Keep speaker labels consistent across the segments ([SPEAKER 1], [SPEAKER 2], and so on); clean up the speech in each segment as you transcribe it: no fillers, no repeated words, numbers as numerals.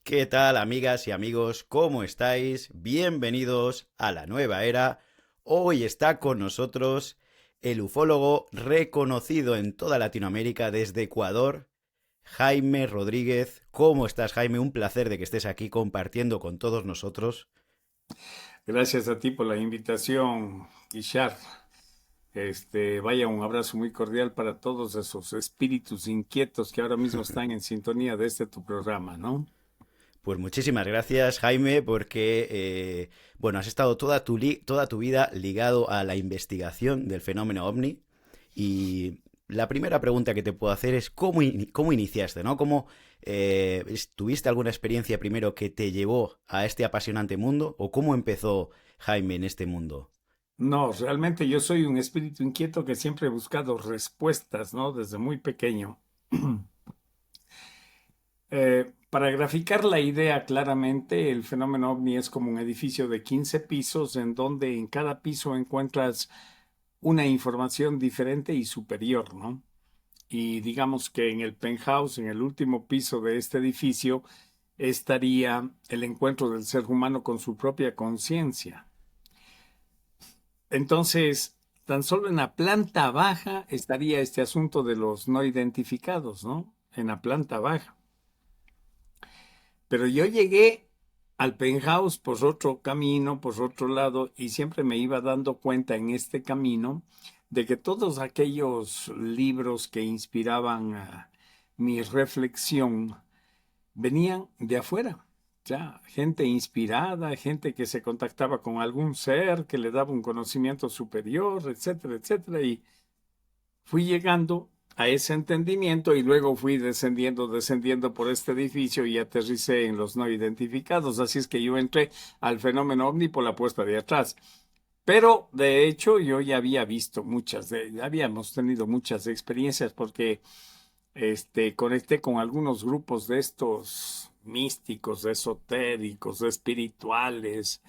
[SPEAKER 1] ¿Qué tal, amigas y amigos? ¿Cómo estáis? Bienvenidos a la nueva era. Hoy está con nosotros el ufólogo reconocido en toda Latinoamérica desde Ecuador, Jaime Rodríguez. ¿Cómo estás, Jaime? Un placer de que estés aquí compartiendo con todos nosotros.
[SPEAKER 2] Gracias a ti por la invitación, Ishar. Vaya, un abrazo muy cordial para todos esos espíritus inquietos que ahora mismo están en sintonía de este tu programa, ¿no?
[SPEAKER 1] Pues muchísimas gracias, Jaime, porque bueno, has estado toda tu vida ligado a la investigación del fenómeno ovni. Y la primera pregunta que te puedo hacer es cómo iniciaste, ¿no? ¿Tuviste alguna experiencia primero que te llevó a este apasionante mundo? ¿O cómo empezó Jaime en este mundo?
[SPEAKER 2] No, realmente yo soy un espíritu inquieto que siempre he buscado respuestas, ¿no? Desde muy pequeño. Para graficar la idea claramente, el fenómeno ovni es como un edificio de 15 pisos en donde en cada piso encuentras una información diferente y superior, ¿no? Y digamos que en el penthouse, en el último piso de este edificio, estaría el encuentro del ser humano con su propia conciencia. Entonces, tan solo en la planta baja estaría este asunto de los no identificados, ¿no? En la planta baja. Pero yo llegué al penthouse por otro camino, por otro lado, y siempre me iba dando cuenta en este camino de que todos aquellos libros que inspiraban mi reflexión venían de afuera. Ya, gente inspirada, gente que se contactaba con algún ser que le daba un conocimiento superior, etcétera, etcétera. Y fui llegando a ese entendimiento y luego fui descendiendo por este edificio y aterricé en los no identificados. Así es que yo entré al fenómeno ovni por la puerta de atrás. Pero de hecho yo ya había visto habíamos tenido muchas experiencias porque conecté con algunos grupos de estos místicos, esotéricos, espirituales,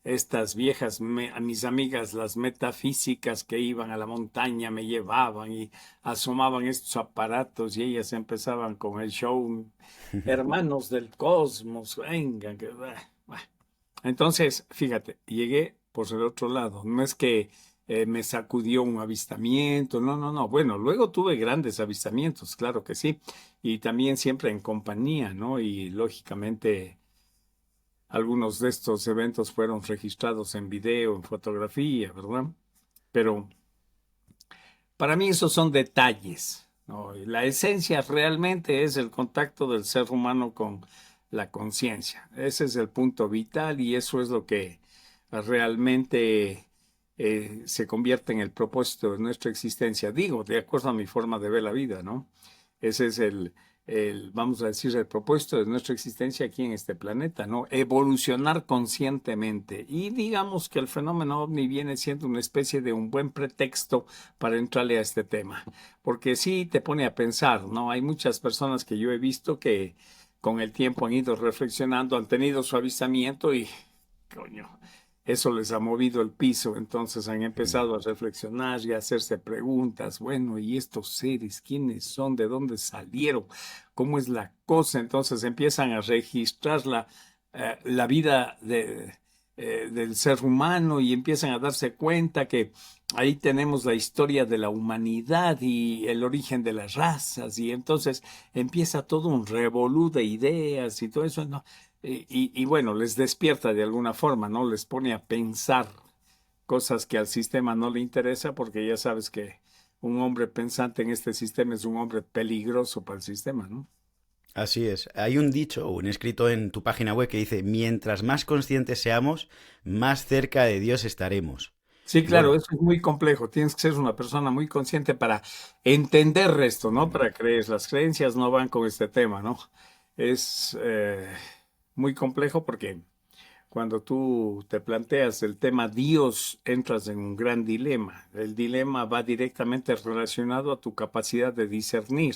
[SPEAKER 2] estas viejas, a mis amigas, las metafísicas que iban a la montaña, me llevaban y asomaban estos aparatos y ellas empezaban con el show, hermanos del cosmos, vengan, que... Entonces, fíjate, llegué por el otro lado. No es que me sacudió un avistamiento, no, no, no. Bueno, luego tuve grandes avistamientos, claro que sí. Y también siempre en compañía, ¿no? Y lógicamente algunos de estos eventos fueron registrados en video, en fotografía, ¿verdad? Pero para mí esos son detalles, ¿no? Y la esencia realmente es el contacto del ser humano con la conciencia. Ese es el punto vital y eso es lo que realmente se convierte en el propósito de nuestra existencia. Digo, de acuerdo a mi forma de ver la vida, ¿no? Ese es vamos a decir, el propósito de nuestra existencia aquí en este planeta, ¿no? Evolucionar conscientemente. Y digamos que el fenómeno ovni viene siendo una especie de un buen pretexto para entrarle a este tema. Porque sí te pone a pensar, ¿no? Hay muchas personas que yo he visto que con el tiempo han ido reflexionando, han tenido su avistamiento y, coño, eso les ha movido el piso, entonces han empezado a reflexionar y a hacerse preguntas, bueno, ¿y estos seres quiénes son? ¿De dónde salieron? ¿Cómo es la cosa? Entonces empiezan a registrar la vida del ser humano y empiezan a darse cuenta que ahí tenemos la historia de la humanidad y el origen de las razas y entonces empieza todo un revolú de ideas y todo eso, ¿no? Y bueno, les despierta de alguna forma, ¿no? Les pone a pensar cosas que al sistema no le interesa porque ya sabes que un hombre pensante en este sistema es un hombre peligroso para el sistema, ¿no?
[SPEAKER 1] Así es. Hay un dicho, un escrito en tu página web que dice, mientras más conscientes seamos, más cerca de Dios estaremos.
[SPEAKER 2] Sí,
[SPEAKER 1] Y
[SPEAKER 2] claro,
[SPEAKER 1] bueno,
[SPEAKER 2] eso es muy complejo. Tienes que ser una persona muy consciente para entender esto, ¿no? Para creer. Las creencias no van con este tema, ¿no? Es muy complejo porque cuando tú te planteas el tema Dios, entras en un gran dilema. El dilema va directamente relacionado a tu capacidad de discernir.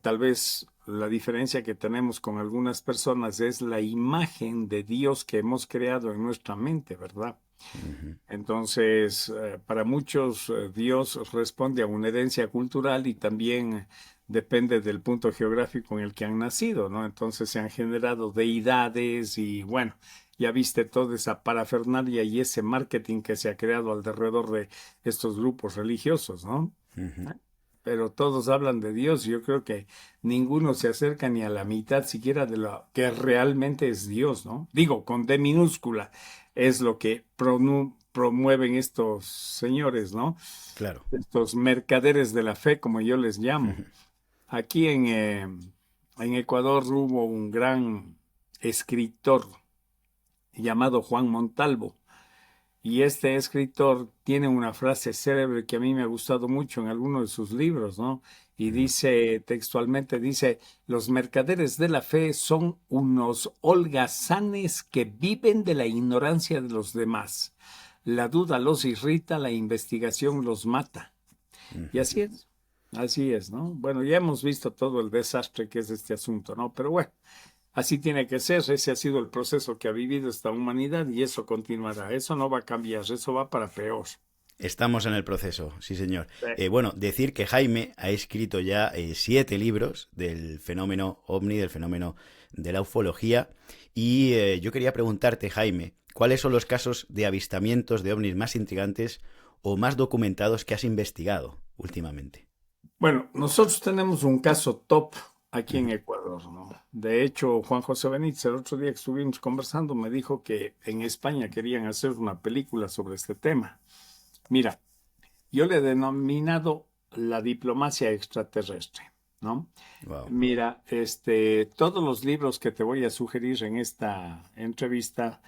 [SPEAKER 2] Tal vez la diferencia que tenemos con algunas personas es la imagen de Dios que hemos creado en nuestra mente, ¿verdad?
[SPEAKER 1] ujú,
[SPEAKER 2] Entonces, para muchos, Dios responde a una herencia cultural y también depende del punto geográfico en el que han nacido, ¿no? Entonces se han generado deidades y bueno, ya viste toda esa parafernalia y ese marketing que se ha creado alrededor de estos grupos religiosos, ¿no?
[SPEAKER 1] Ujú.
[SPEAKER 2] Pero todos hablan de Dios y yo creo que ninguno se acerca ni a la mitad siquiera de lo que realmente es Dios, ¿no? Digo, con D minúscula, es lo que promueven estos señores, ¿no?
[SPEAKER 1] Claro.
[SPEAKER 2] Estos mercaderes de la fe, como yo les llamo.
[SPEAKER 1] Ujú.
[SPEAKER 2] Aquí en Ecuador hubo un gran escritor llamado Juan Montalvo. Y este escritor tiene una frase célebre que a mí me ha gustado mucho en alguno de sus libros, ¿no? Y
[SPEAKER 1] Ujú.
[SPEAKER 2] dice, textualmente, dice, los mercaderes de la fe son unos holgazanes que viven de la ignorancia de los demás. La duda los irrita, la investigación los mata. Y
[SPEAKER 1] Ujú.
[SPEAKER 2] así es, ¿no? Bueno, ya hemos visto todo el desastre que es este asunto, ¿no? Pero bueno. Así tiene que ser, ese ha sido el proceso que ha vivido esta humanidad y eso continuará, eso no va a cambiar, eso va para peor.
[SPEAKER 1] Estamos en el proceso, sí señor.
[SPEAKER 2] Sí.
[SPEAKER 1] Bueno, decir que Jaime ha escrito ya 7 libros del fenómeno ovni, del fenómeno de la ufología, y yo quería preguntarte, Jaime, ¿cuáles son los casos de avistamientos de ovnis más intrigantes o más documentados que has investigado últimamente?
[SPEAKER 2] Bueno, nosotros tenemos un caso top aquí en
[SPEAKER 1] Ujú.
[SPEAKER 2] Ecuador, ¿no? De hecho, Juan José Benítez, el otro día que estuvimos conversando, me dijo que en España querían hacer una película sobre este tema. Mira, yo le he denominado la diplomacia extraterrestre, ¿no?
[SPEAKER 1] Wow.
[SPEAKER 2] Mira, todos los libros que te voy a sugerir en esta entrevista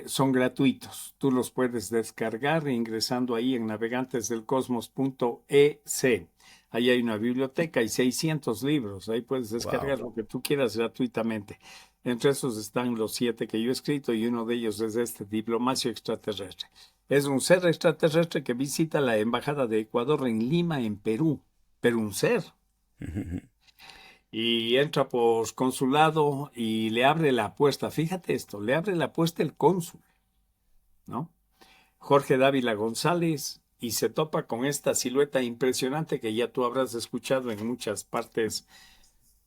[SPEAKER 2] son gratuitos. Tú los puedes descargar ingresando ahí en navegantesdelcosmos.ec. Ahí hay una biblioteca y 600 libros. Ahí puedes
[SPEAKER 1] Wow.
[SPEAKER 2] descargar lo que tú quieras gratuitamente. Entre esos están los 7 que yo he escrito y uno de ellos es este, Diplomacia Extraterrestre. Es un ser extraterrestre que visita la Embajada de Ecuador en Lima, en Perú. Pero un ser. Y entra por consulado y le abre la puerta. Fíjate esto, le abre la puerta el cónsul, ¿no? Jorge Dávila González, y se topa con esta silueta impresionante que ya tú habrás escuchado en muchas partes.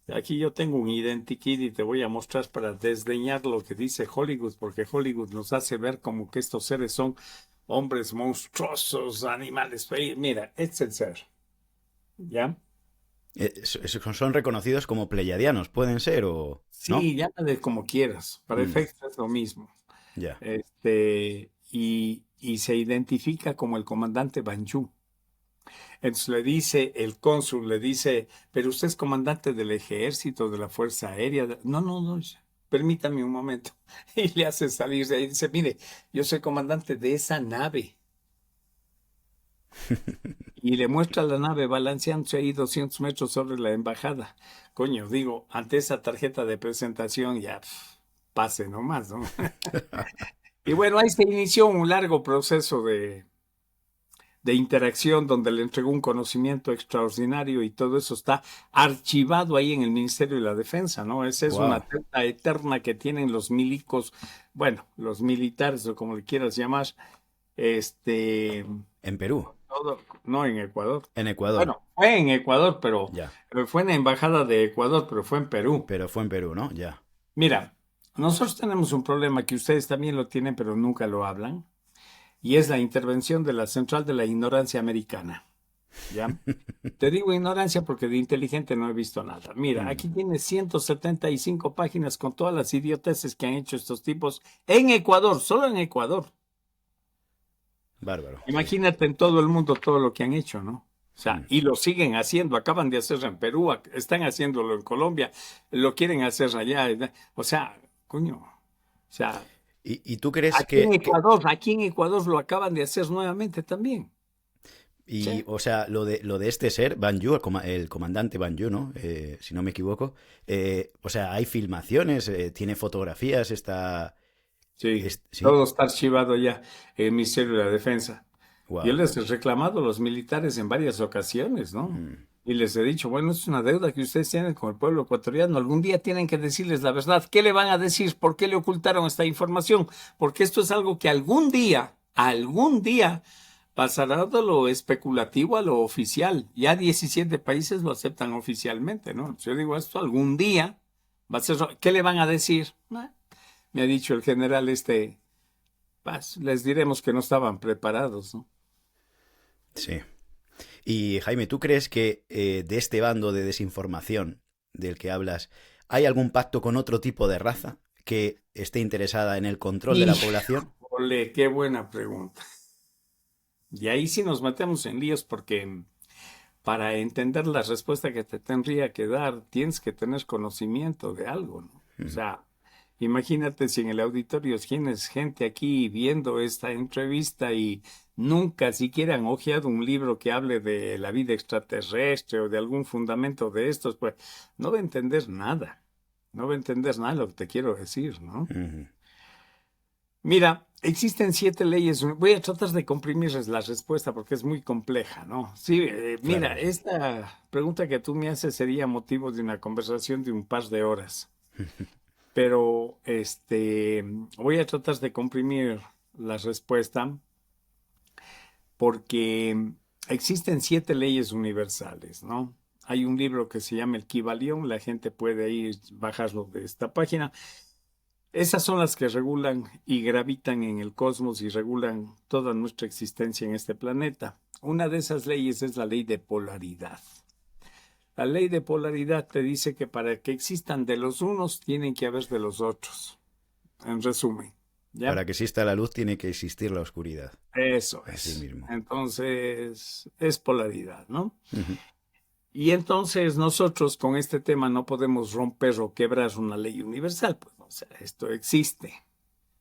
[SPEAKER 2] Aquí yo tengo un identikit y te voy a mostrar para desdeñar lo que dice Hollywood, porque Hollywood nos hace ver como que estos seres son hombres monstruosos, animales feos. Mira, este es el ser, ¿ya?
[SPEAKER 1] Son reconocidos como pleyadianos, ¿pueden ser o no?
[SPEAKER 2] Sí, llámale como quieras, para
[SPEAKER 1] Mm,
[SPEAKER 2] efectos es lo mismo.
[SPEAKER 1] ya.
[SPEAKER 2] Y se identifica como el comandante Banjú. Entonces le dice, el cónsul le dice, pero usted es comandante del ejército, de la Fuerza Aérea. No, no, no, permítame un momento. Y le hace salir de ahí. Dice, mire, yo soy comandante de esa nave. Y le muestra la nave balanceándose ahí 200 metros sobre la embajada. Coño, digo, ante esa tarjeta de presentación ya pase nomás, ¿no? Y bueno, ahí se inició un largo proceso de interacción donde le entregó un conocimiento extraordinario y todo eso está archivado ahí en el Ministerio de la Defensa, ¿no? Esa es una
[SPEAKER 1] Wow.
[SPEAKER 2] tela eterna que tienen los milicos, bueno, los militares o como le quieras llamar, este,
[SPEAKER 1] En Perú,
[SPEAKER 2] no en Ecuador.
[SPEAKER 1] en Ecuador,
[SPEAKER 2] Bueno, fue en Ecuador, pero
[SPEAKER 1] ya.
[SPEAKER 2] fue en la Embajada de Ecuador, pero fue en Perú.
[SPEAKER 1] Pero fue en Perú, ¿no? Ya.
[SPEAKER 2] Mira, nosotros tenemos un problema que ustedes también lo tienen, pero nunca lo hablan. Y es la intervención de la Central de la Ignorancia Americana. ¿Ya? Te digo ignorancia porque de inteligente no he visto nada. Mira,
[SPEAKER 1] Mm,
[SPEAKER 2] aquí tiene 175 páginas con todas las idioteces que han hecho estos tipos en Ecuador, solo en Ecuador.
[SPEAKER 1] bárbaro, sí.
[SPEAKER 2] Imagínate en todo el mundo todo lo que han hecho, ¿no? O sea,
[SPEAKER 1] Mm.
[SPEAKER 2] y lo siguen haciendo, acaban de hacerlo en Perú, están haciéndolo en Colombia, lo quieren hacer allá. O sea, coño, o sea,
[SPEAKER 1] ¿Y tú crees que
[SPEAKER 2] Aquí en Ecuador lo acaban de hacer nuevamente también.
[SPEAKER 1] y,
[SPEAKER 2] Sí.
[SPEAKER 1] o sea, lo de este ser, Banju, el comandante Banju, ¿no? Si no me equivoco. O sea, hay filmaciones, tiene fotografías,
[SPEAKER 2] Sí,
[SPEAKER 1] sí.
[SPEAKER 2] todo está archivado ya en el Ministerio de la Defensa. Yo
[SPEAKER 1] Wow.
[SPEAKER 2] les he reclamado a los militares en varias ocasiones, ¿no? Y les he dicho, bueno, es una deuda que ustedes tienen con el pueblo ecuatoriano. Algún día tienen que decirles la verdad. ¿Qué le van a decir? ¿Por qué le ocultaron esta información? Porque esto es algo que algún día, pasará de lo especulativo a lo oficial. Ya 17 países lo aceptan oficialmente, ¿no? Yo digo esto algún día va a ser. ¿Qué le van a decir? Me ha dicho el general pues, les diremos que no estaban preparados, ¿no?
[SPEAKER 1] Sí. Y Jaime, ¿tú crees que de este bando de desinformación del que hablas, hay algún pacto con otro tipo de raza que esté interesada en el control de la población?
[SPEAKER 2] Híjole, qué buena pregunta. Y ahí sí nos metemos en líos porque para entender la respuesta que te tendría que dar, tienes que tener conocimiento de algo, ¿no? O sea, imagínate si en el auditorio tienes gente aquí viendo esta entrevista y nunca siquiera han hojeado un libro que hable de la vida extraterrestre o de algún fundamento de estos, pues no va a entender nada. No va a entender nada de lo que te quiero decir, ¿no?
[SPEAKER 1] Ujú.
[SPEAKER 2] Mira, existen 7 leyes. Voy a tratar de comprimirles la respuesta porque es muy compleja, ¿no? Sí,
[SPEAKER 1] Claro
[SPEAKER 2] mira,
[SPEAKER 1] que sí.
[SPEAKER 2] esta pregunta que tú me haces sería motivo de una conversación de un par de horas. Pero voy a tratar de comprimir la respuesta porque existen 7 leyes universales, ¿no? Hay un libro que se llama El Kybalión, la gente puede ir bajarlo de esta página. Esas son las que regulan y gravitan en el cosmos y regulan toda nuestra existencia en este planeta. Una de esas leyes es la ley de polaridad. La ley de polaridad te dice que para que existan de los unos tienen que haber de los otros. En resumen, ¿ya?
[SPEAKER 1] Para que exista la luz tiene que existir la oscuridad.
[SPEAKER 2] Eso
[SPEAKER 1] Así
[SPEAKER 2] es.
[SPEAKER 1] mismo.
[SPEAKER 2] Entonces, es polaridad, ¿no?
[SPEAKER 1] Ujú.
[SPEAKER 2] Y entonces nosotros con este tema no podemos romper o quebrar una ley universal, pues, o sea, esto existe.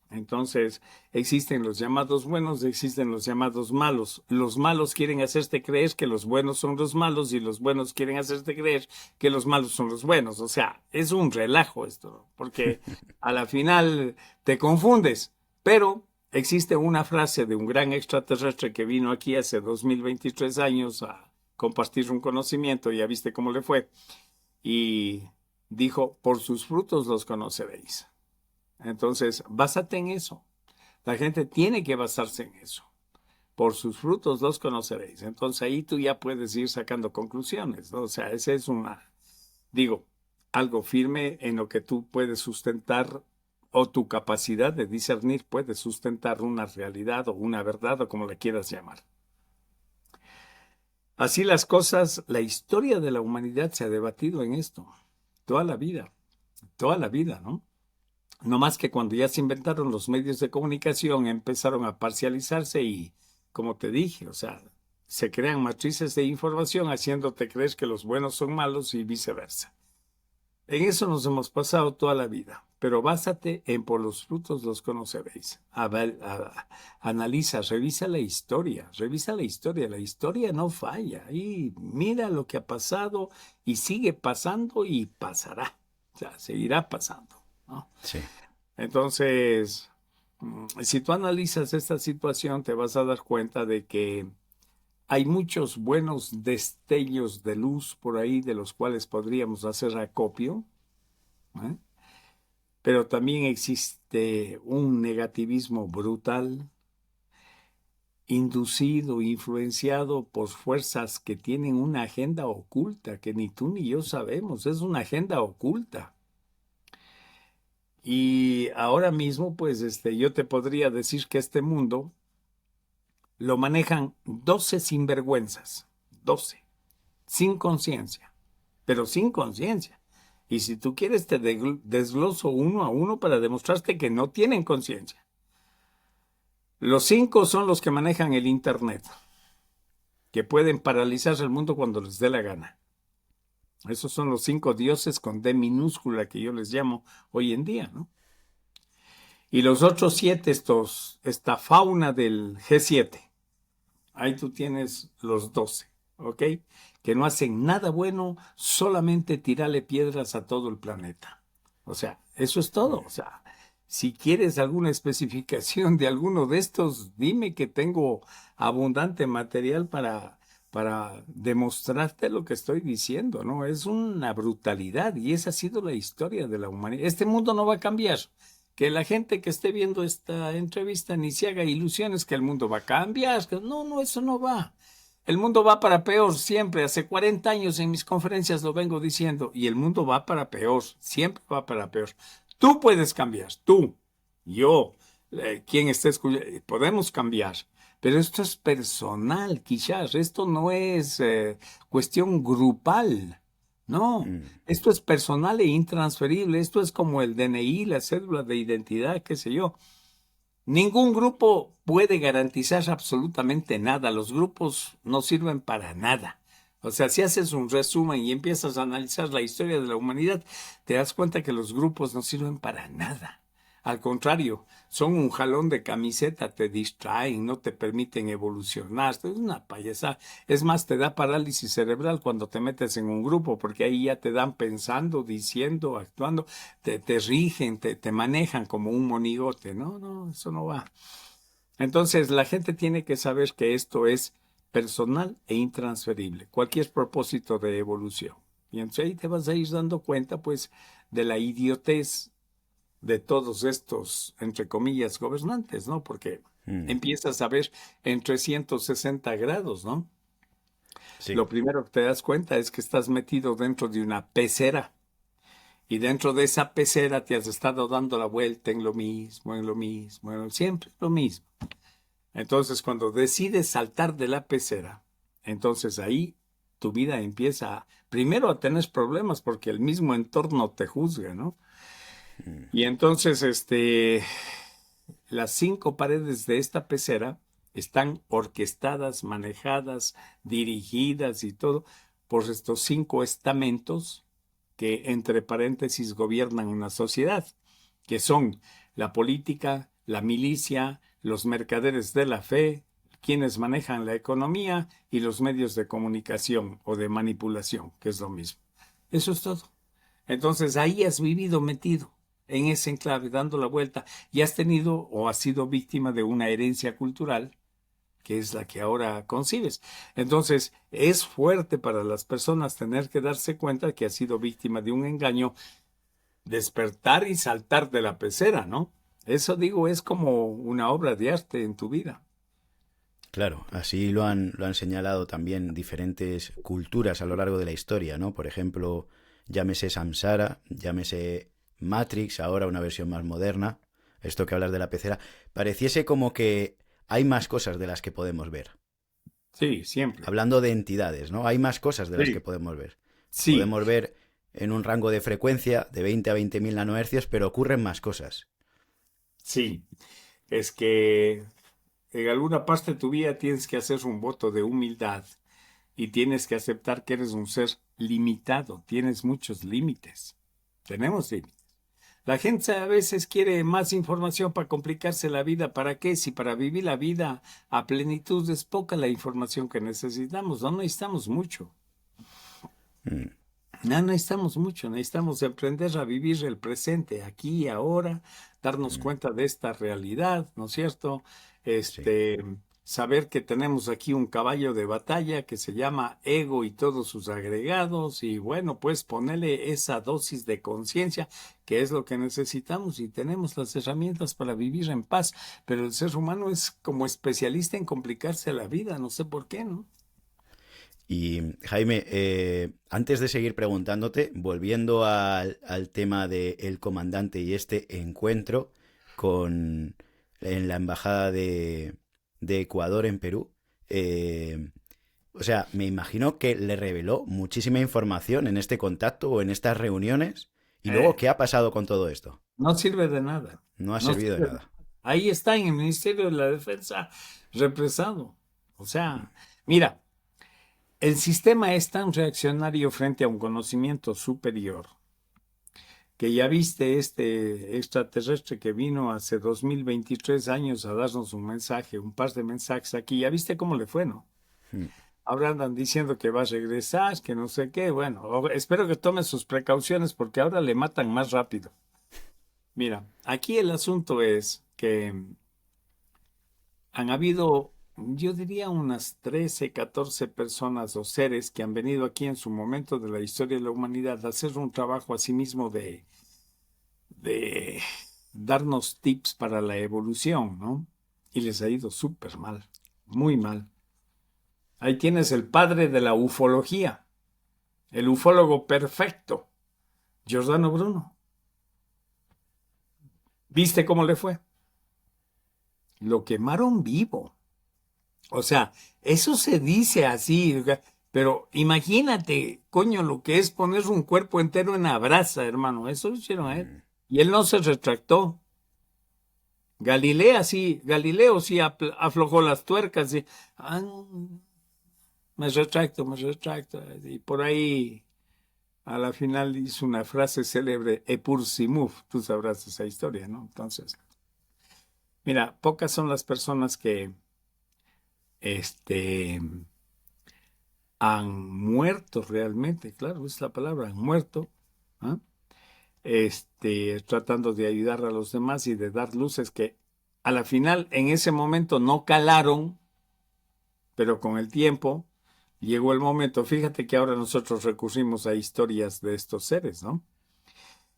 [SPEAKER 2] Entonces, existen los llamados buenos, existen los llamados malos. Los malos quieren hacerte creer que los buenos son los malos y los buenos quieren hacerte creer que los malos son los buenos. O sea, es un relajo esto, porque a la final te confundes. Pero existe una frase de un gran extraterrestre que vino aquí hace 2023 años a compartir un conocimiento, ya viste cómo le fue, y dijo, por sus frutos los conoceréis. Entonces, básate en eso. La gente tiene que basarse en eso. Por sus frutos los conoceréis. Entonces ahí tú ya puedes ir sacando conclusiones, ¿no? O sea, ese es digo, algo firme en lo que tú puedes sustentar o tu capacidad de discernir puede sustentar una realidad o una verdad o como le quieras llamar. Así las cosas, la historia de la humanidad se ha debatido en esto toda la vida, ¿no? No más que cuando ya se inventaron los medios de comunicación empezaron a parcializarse y, como te dije, o sea, se crean matrices de información haciéndote creer que los buenos son malos y viceversa. En eso nos hemos pasado toda la vida, pero básate en por los frutos los conoceréis. Analiza, revisa la historia no falla. Y mira lo que ha pasado y sigue pasando y pasará, o sea, seguirá pasando, ¿no?
[SPEAKER 1] Sí.
[SPEAKER 2] Entonces, si tú analizas esta situación, te vas a dar cuenta de que hay muchos buenos destellos de luz por ahí de los cuales podríamos hacer acopio, ¿eh? Pero también existe un negativismo brutal, inducido, influenciado por fuerzas que tienen una agenda oculta que ni tú ni yo sabemos, es una agenda oculta. Y ahora mismo, pues, yo te podría decir que este mundo lo manejan 12 sinvergüenzas, 12, sin conciencia, pero sin conciencia. Y si tú quieres, te desgloso uno a uno para demostrarte que no tienen conciencia. Los 5 son los que manejan el Internet, que pueden paralizar el mundo cuando les dé la gana. Esos son los 5 dioses con D minúscula que yo les llamo hoy en día, ¿no? Y los otros 7, esta fauna del G7, ahí tú tienes los 12, ¿ok? Que no hacen nada bueno, solamente tirarle piedras a todo el planeta. O sea, eso es todo. O sea, si quieres alguna especificación de alguno de estos, dime que tengo abundante material para demostrarte lo que estoy diciendo, ¿no? Es una brutalidad y esa ha sido la historia de la humanidad. Este mundo no va a cambiar. que la gente que esté viendo esta entrevista ni se haga ilusiones que el mundo va a cambiar. No, eso no va. El mundo va para peor siempre. Hace 40 años en mis conferencias lo vengo diciendo. Y el mundo va para peor. Siempre va para peor. Tú puedes cambiar. Tú, yo, quien esté escuchando. Podemos cambiar. Pero esto es personal, quizás. Esto no es cuestión grupal. No,
[SPEAKER 1] Mm,
[SPEAKER 2] esto es personal e intransferible. Esto es como el DNI, la cédula de identidad, qué sé yo. Ningún grupo puede garantizar absolutamente nada. Los grupos no sirven para nada. O sea, si haces un resumen y empiezas a analizar la historia de la humanidad, te das cuenta que los grupos no sirven para nada. Al contrario, son un jalón de camiseta, te distraen, no te permiten evolucionar. Esto es una payasada. Es más, te da parálisis cerebral cuando te metes en un grupo, porque ahí ya te dan pensando, diciendo, actuando, te rigen, te manejan como un monigote. No, eso no va. Entonces, la gente tiene que saber que esto es personal e intransferible, cualquier propósito de evolución. Y entonces ahí te vas a ir dando cuenta, pues, de la idiotez de todos estos, entre comillas, gobernantes, ¿no? Porque
[SPEAKER 1] mm,
[SPEAKER 2] empiezas a ver en 360 grados, ¿no?
[SPEAKER 1] sí,
[SPEAKER 2] Lo primero que te das cuenta es que estás metido dentro de una pecera y dentro de esa pecera te has estado dando la vuelta en lo mismo, siempre lo mismo. Entonces, cuando decides saltar de la pecera, entonces ahí tu vida empieza primero a tener problemas porque el mismo entorno te juzga, ¿no?
[SPEAKER 1] mm,
[SPEAKER 2] Y entonces, las 5 paredes de esta pecera están orquestadas, manejadas, dirigidas y todo por estos 5 estamentos que, entre paréntesis, gobiernan una sociedad, que son la política, la milicia, los mercaderes de la fe, quienes manejan la economía y los medios de comunicación o de manipulación, que es lo mismo. Eso es todo. Entonces ahí has vivido metido en ese enclave, dando la vuelta, y has tenido o has sido víctima de una herencia cultural que es la que ahora concibes. Entonces, es fuerte para las personas tener que darse cuenta que ha sido víctima de un engaño, despertar y saltar de la pecera, ¿no? Eso digo, es como una obra de arte en tu vida.
[SPEAKER 1] claro, así lo han señalado también diferentes culturas a lo largo de la historia, ¿no? Por ejemplo, llámese Samsara, llámese Matrix, ahora una versión más moderna, esto que hablas de la pecera, pareciese como que hay más cosas de las que podemos ver.
[SPEAKER 2] Sí, siempre.
[SPEAKER 1] Hablando de entidades, ¿no? Hay más cosas de las que
[SPEAKER 2] Sí,
[SPEAKER 1] podemos ver.
[SPEAKER 2] sí,
[SPEAKER 1] Podemos ver en un rango de frecuencia de 20 a 20.000 nanohercios, pero ocurren más cosas.
[SPEAKER 2] sí. Es que en alguna parte de tu vida tienes que hacer un voto de humildad y tienes que aceptar que eres un ser limitado, tienes muchos límites. Tenemos límites. La gente a veces quiere más información para complicarse la vida. ¿Para qué? Si para vivir la vida a plenitud es poca la información que necesitamos. No necesitamos mucho.
[SPEAKER 1] Mm,
[SPEAKER 2] No necesitamos mucho. Necesitamos aprender a vivir el presente, aquí y ahora, darnos
[SPEAKER 1] mm,
[SPEAKER 2] cuenta de esta realidad, ¿no es cierto?
[SPEAKER 1] sí.
[SPEAKER 2] Saber que tenemos aquí un caballo de batalla que se llama ego y todos sus agregados y bueno, pues ponerle esa dosis de conciencia que es lo que necesitamos y tenemos las herramientas para vivir en paz, pero el ser humano es como especialista en complicarse la vida, no sé por qué, ¿no?
[SPEAKER 1] Y Jaime, antes de seguir preguntándote, volviendo al tema del comandante y este encuentro con en la embajada de Ecuador en Perú, o sea, me imagino que le reveló muchísima información en este contacto o en estas reuniones. Y luego,
[SPEAKER 2] Eh,
[SPEAKER 1] ¿qué ha pasado con todo esto?
[SPEAKER 2] no sirve de nada.
[SPEAKER 1] No ha
[SPEAKER 2] No
[SPEAKER 1] servido de
[SPEAKER 2] sirve de
[SPEAKER 1] nada.
[SPEAKER 2] nada. Ahí está en el Ministerio de la Defensa represado. O sea, mira, el sistema es tan reaccionario frente a un conocimiento superior que ya viste este extraterrestre que vino hace 2023 años a darnos un mensaje, un par de mensajes aquí, ya viste cómo le fue, ¿no?
[SPEAKER 1] Mm,
[SPEAKER 2] Ahora andan diciendo que va a regresar, que no sé qué. Bueno, espero que tome sus precauciones porque ahora le matan más rápido. Mira, aquí el asunto es que han habido, yo diría, unas 13, 14 personas o seres que han venido aquí en su momento de la historia de la humanidad a hacer un trabajo a sí mismo de darnos tips para la evolución, ¿no? Y les ha ido súper mal, muy mal. Ahí tienes el padre de la ufología, el ufólogo perfecto, Giordano Bruno. ¿Viste cómo le fue? Lo quemaron vivo. O sea, eso se dice así, pero imagínate, coño, lo que es poner un cuerpo entero en la brasa, hermano. Eso lo hicieron a él. Y él no se retractó. Galileo sí aflojó las tuercas y ah, me retracto. Y por ahí a la final hizo una frase célebre, Epur Simuf, tú sabrás esa historia, ¿no? Entonces, mira, pocas son las personas que este, han muerto realmente, claro, es la palabra, han muerto, ¿ah? Tratando de ayudar a los demás y de dar luces que a la final en ese momento no calaron, pero con el tiempo llegó el momento. Fíjate que ahora nosotros recurrimos a historias de estos seres, ¿no?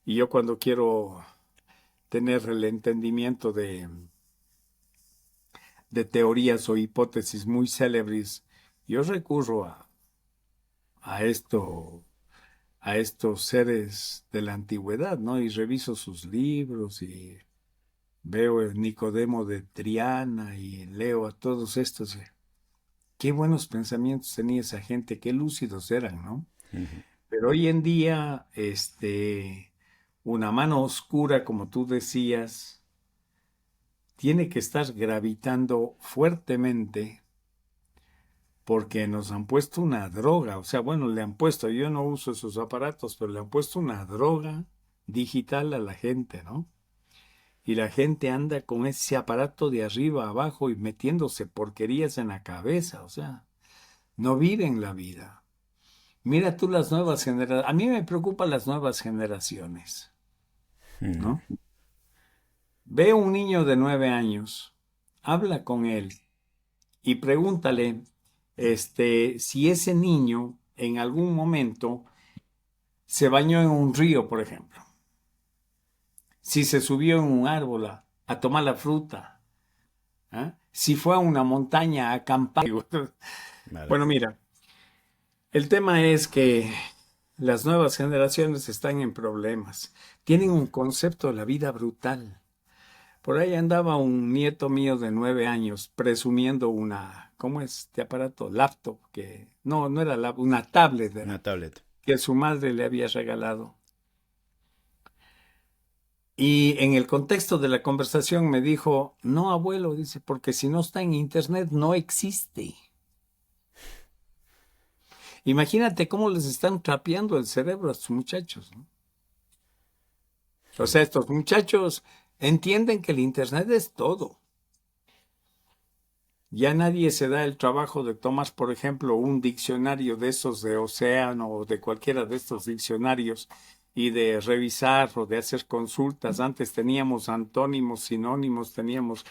[SPEAKER 2] Y yo cuando quiero tener el entendimiento de teorías o hipótesis muy célebres, yo recurro a esto, a estos seres de la antigüedad, ¿no? Y reviso sus libros y veo el Nicodemo de Triana y leo a todos estos. Qué buenos pensamientos tenía esa gente, qué lúcidos eran, ¿no?
[SPEAKER 1] Ujú.
[SPEAKER 2] Pero hoy en día, una mano oscura, como tú decías, tiene que estar gravitando fuertemente porque nos han puesto una droga, o sea, bueno, le han puesto, yo no uso esos aparatos, pero le han puesto una droga digital a la gente, ¿no? Y la gente anda con ese aparato de arriba a abajo y metiéndose porquerías en la cabeza, o sea, no viven la vida. Mira tú las nuevas generaciones, a mí me preocupan las nuevas generaciones,
[SPEAKER 1] Ujú.
[SPEAKER 2] ¿no? Ve un niño de 9 años, habla con él y pregúntale, si ese niño en algún momento se bañó en un río, por ejemplo, si se subió en un árbol a tomar la fruta, ¿ah? Si fue a una montaña a acampar.
[SPEAKER 1] Vale.
[SPEAKER 2] Bueno, mira, el tema es que las nuevas generaciones están en problemas. Tienen un concepto de la vida brutal. Por ahí andaba un nieto mío de 9 años presumiendo una, ¿cómo es este aparato? Laptop, que no era laptop, una tablet
[SPEAKER 1] Una
[SPEAKER 2] era,
[SPEAKER 1] tablet.
[SPEAKER 2] que su madre le había regalado. Y en el contexto de la conversación me dijo, no, abuelo, dice, porque si no está en internet no existe. Imagínate cómo les están trapeando el cerebro a estos muchachos, ¿no? O sea, estos muchachos entienden que el internet es todo. Ya nadie se da el trabajo de tomar, por ejemplo, un diccionario de esos de Océano o de cualquiera de estos diccionarios y de revisar o de hacer consultas. Antes teníamos antónimos, sinónimos, teníamos,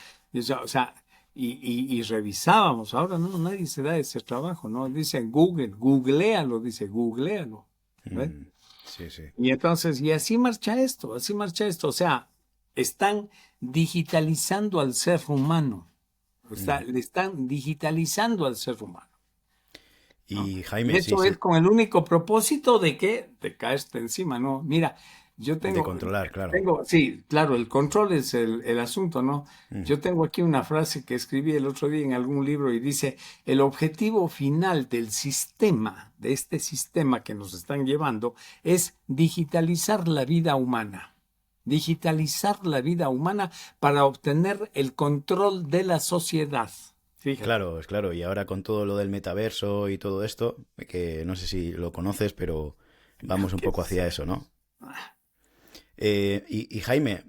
[SPEAKER 2] o sea, y revisábamos. Ahora no, nadie se da ese trabajo, ¿no? Dicen Google, googlealo, dice, googlealo. ¿Ves?
[SPEAKER 1] Mm, sí, sí.
[SPEAKER 2] Y entonces, y así marcha esto, así marcha esto. O sea, están digitalizando al ser humano.
[SPEAKER 1] Ujú.
[SPEAKER 2] Le están digitalizando al ser humano, ¿no?
[SPEAKER 1] Y
[SPEAKER 2] Y
[SPEAKER 1] Jaime, sí,
[SPEAKER 2] eso es
[SPEAKER 1] sí,
[SPEAKER 2] con el único propósito de que te caes encima, ¿no? Mira, yo
[SPEAKER 1] de controlar, claro.
[SPEAKER 2] sí, claro, el control es el asunto, ¿no?
[SPEAKER 1] Ujú.
[SPEAKER 2] Yo tengo aquí una frase que escribí el otro día en algún libro y dice, el objetivo final del sistema, de este sistema que nos están llevando, es digitalizar la vida humana. Digitalizar la vida humana para obtener el control de la sociedad. Fíjate.
[SPEAKER 1] Claro, es claro. Y ahora con todo lo del metaverso y todo esto, que no sé si lo conoces, pero vamos un
[SPEAKER 2] ¿Qué
[SPEAKER 1] poco
[SPEAKER 2] es?
[SPEAKER 1] hacia eso, ¿no? Y Jaime,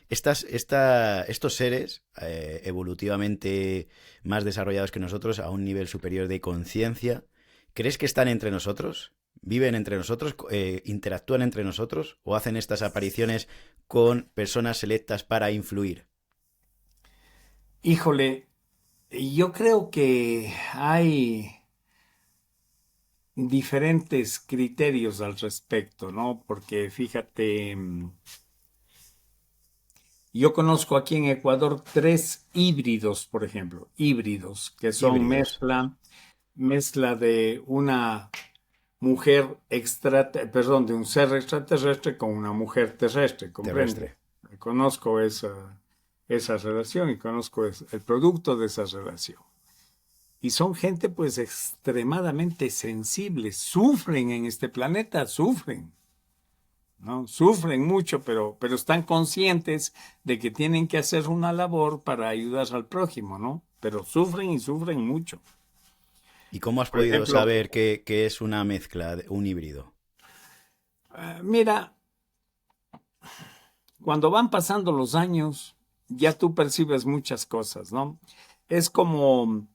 [SPEAKER 1] estos seres evolutivamente más desarrollados que nosotros, a un nivel superior de conciencia, ¿crees que están entre nosotros? ¿Viven entre nosotros? ¿Interactúan entre nosotros? ¿O hacen estas apariciones con personas selectas para influir?
[SPEAKER 2] Híjole, yo creo que hay diferentes criterios al respecto, ¿no? Porque fíjate, Yo conozco aquí en Ecuador 3 híbridos, por ejemplo, híbridos, que son
[SPEAKER 1] Híbridos.
[SPEAKER 2] mezcla de una mujer perdón, de un ser extraterrestre con una mujer terrestre, ¿comprende?
[SPEAKER 1] Terrestre.
[SPEAKER 2] Conozco esa relación y conozco el producto de esa relación. Y son gente pues extremadamente sensible, sufren en este planeta, sufren, ¿no? Sufren mucho, pero están conscientes de que tienen que hacer una labor para ayudar al prójimo, ¿no? Pero sufren y sufren mucho.
[SPEAKER 1] ¿Y cómo has
[SPEAKER 2] Por
[SPEAKER 1] podido
[SPEAKER 2] ejemplo,
[SPEAKER 1] saber que es una mezcla, un híbrido?
[SPEAKER 2] mira, cuando van pasando los años, ya tú percibes muchas cosas, ¿no? Es como,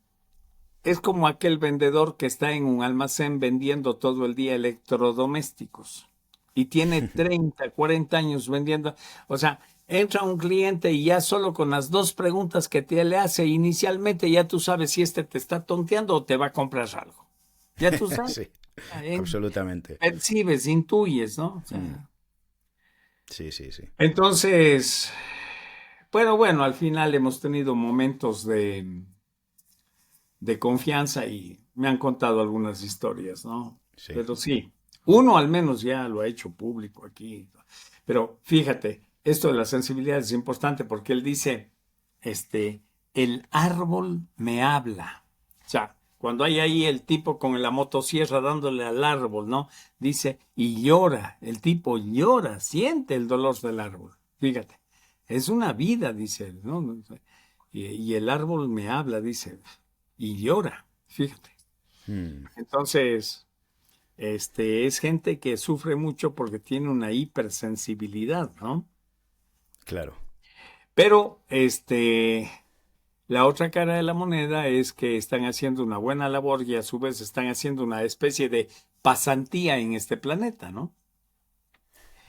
[SPEAKER 2] es como aquel vendedor que está en un almacén vendiendo todo el día electrodomésticos y tiene 30, 40 años vendiendo. O sea, entra un cliente y ya solo con las dos preguntas que te le hace inicialmente, ya tú sabes si este te está tonteando o te va a comprar algo. Ya tú sabes,
[SPEAKER 1] Sí,
[SPEAKER 2] eh,
[SPEAKER 1] absolutamente.
[SPEAKER 2] percibes, intuyes, ¿no? O
[SPEAKER 1] Mm,
[SPEAKER 2] sea,
[SPEAKER 1] sí, sí, sí.
[SPEAKER 2] entonces, pero bueno, al final hemos tenido momentos de confianza y me han contado algunas historias, ¿no?
[SPEAKER 1] Sí.
[SPEAKER 2] Pero sí, uno al menos ya lo ha hecho público aquí. Pero fíjate, esto de la sensibilidad es importante porque él dice, este, el árbol me habla. O sea, cuando hay ahí el tipo con la motosierra dándole al árbol, ¿no? Dice, y llora, el tipo llora, siente el dolor del árbol. Fíjate, es una vida, dice él, ¿no? Y el árbol me habla, dice, y llora, fíjate.
[SPEAKER 1] Mm,
[SPEAKER 2] Entonces, es gente que sufre mucho porque tiene una hipersensibilidad, ¿no?
[SPEAKER 1] claro.
[SPEAKER 2] Pero, la otra cara de la moneda es que están haciendo una buena labor y a su vez están haciendo una especie de pasantía en este planeta, ¿no?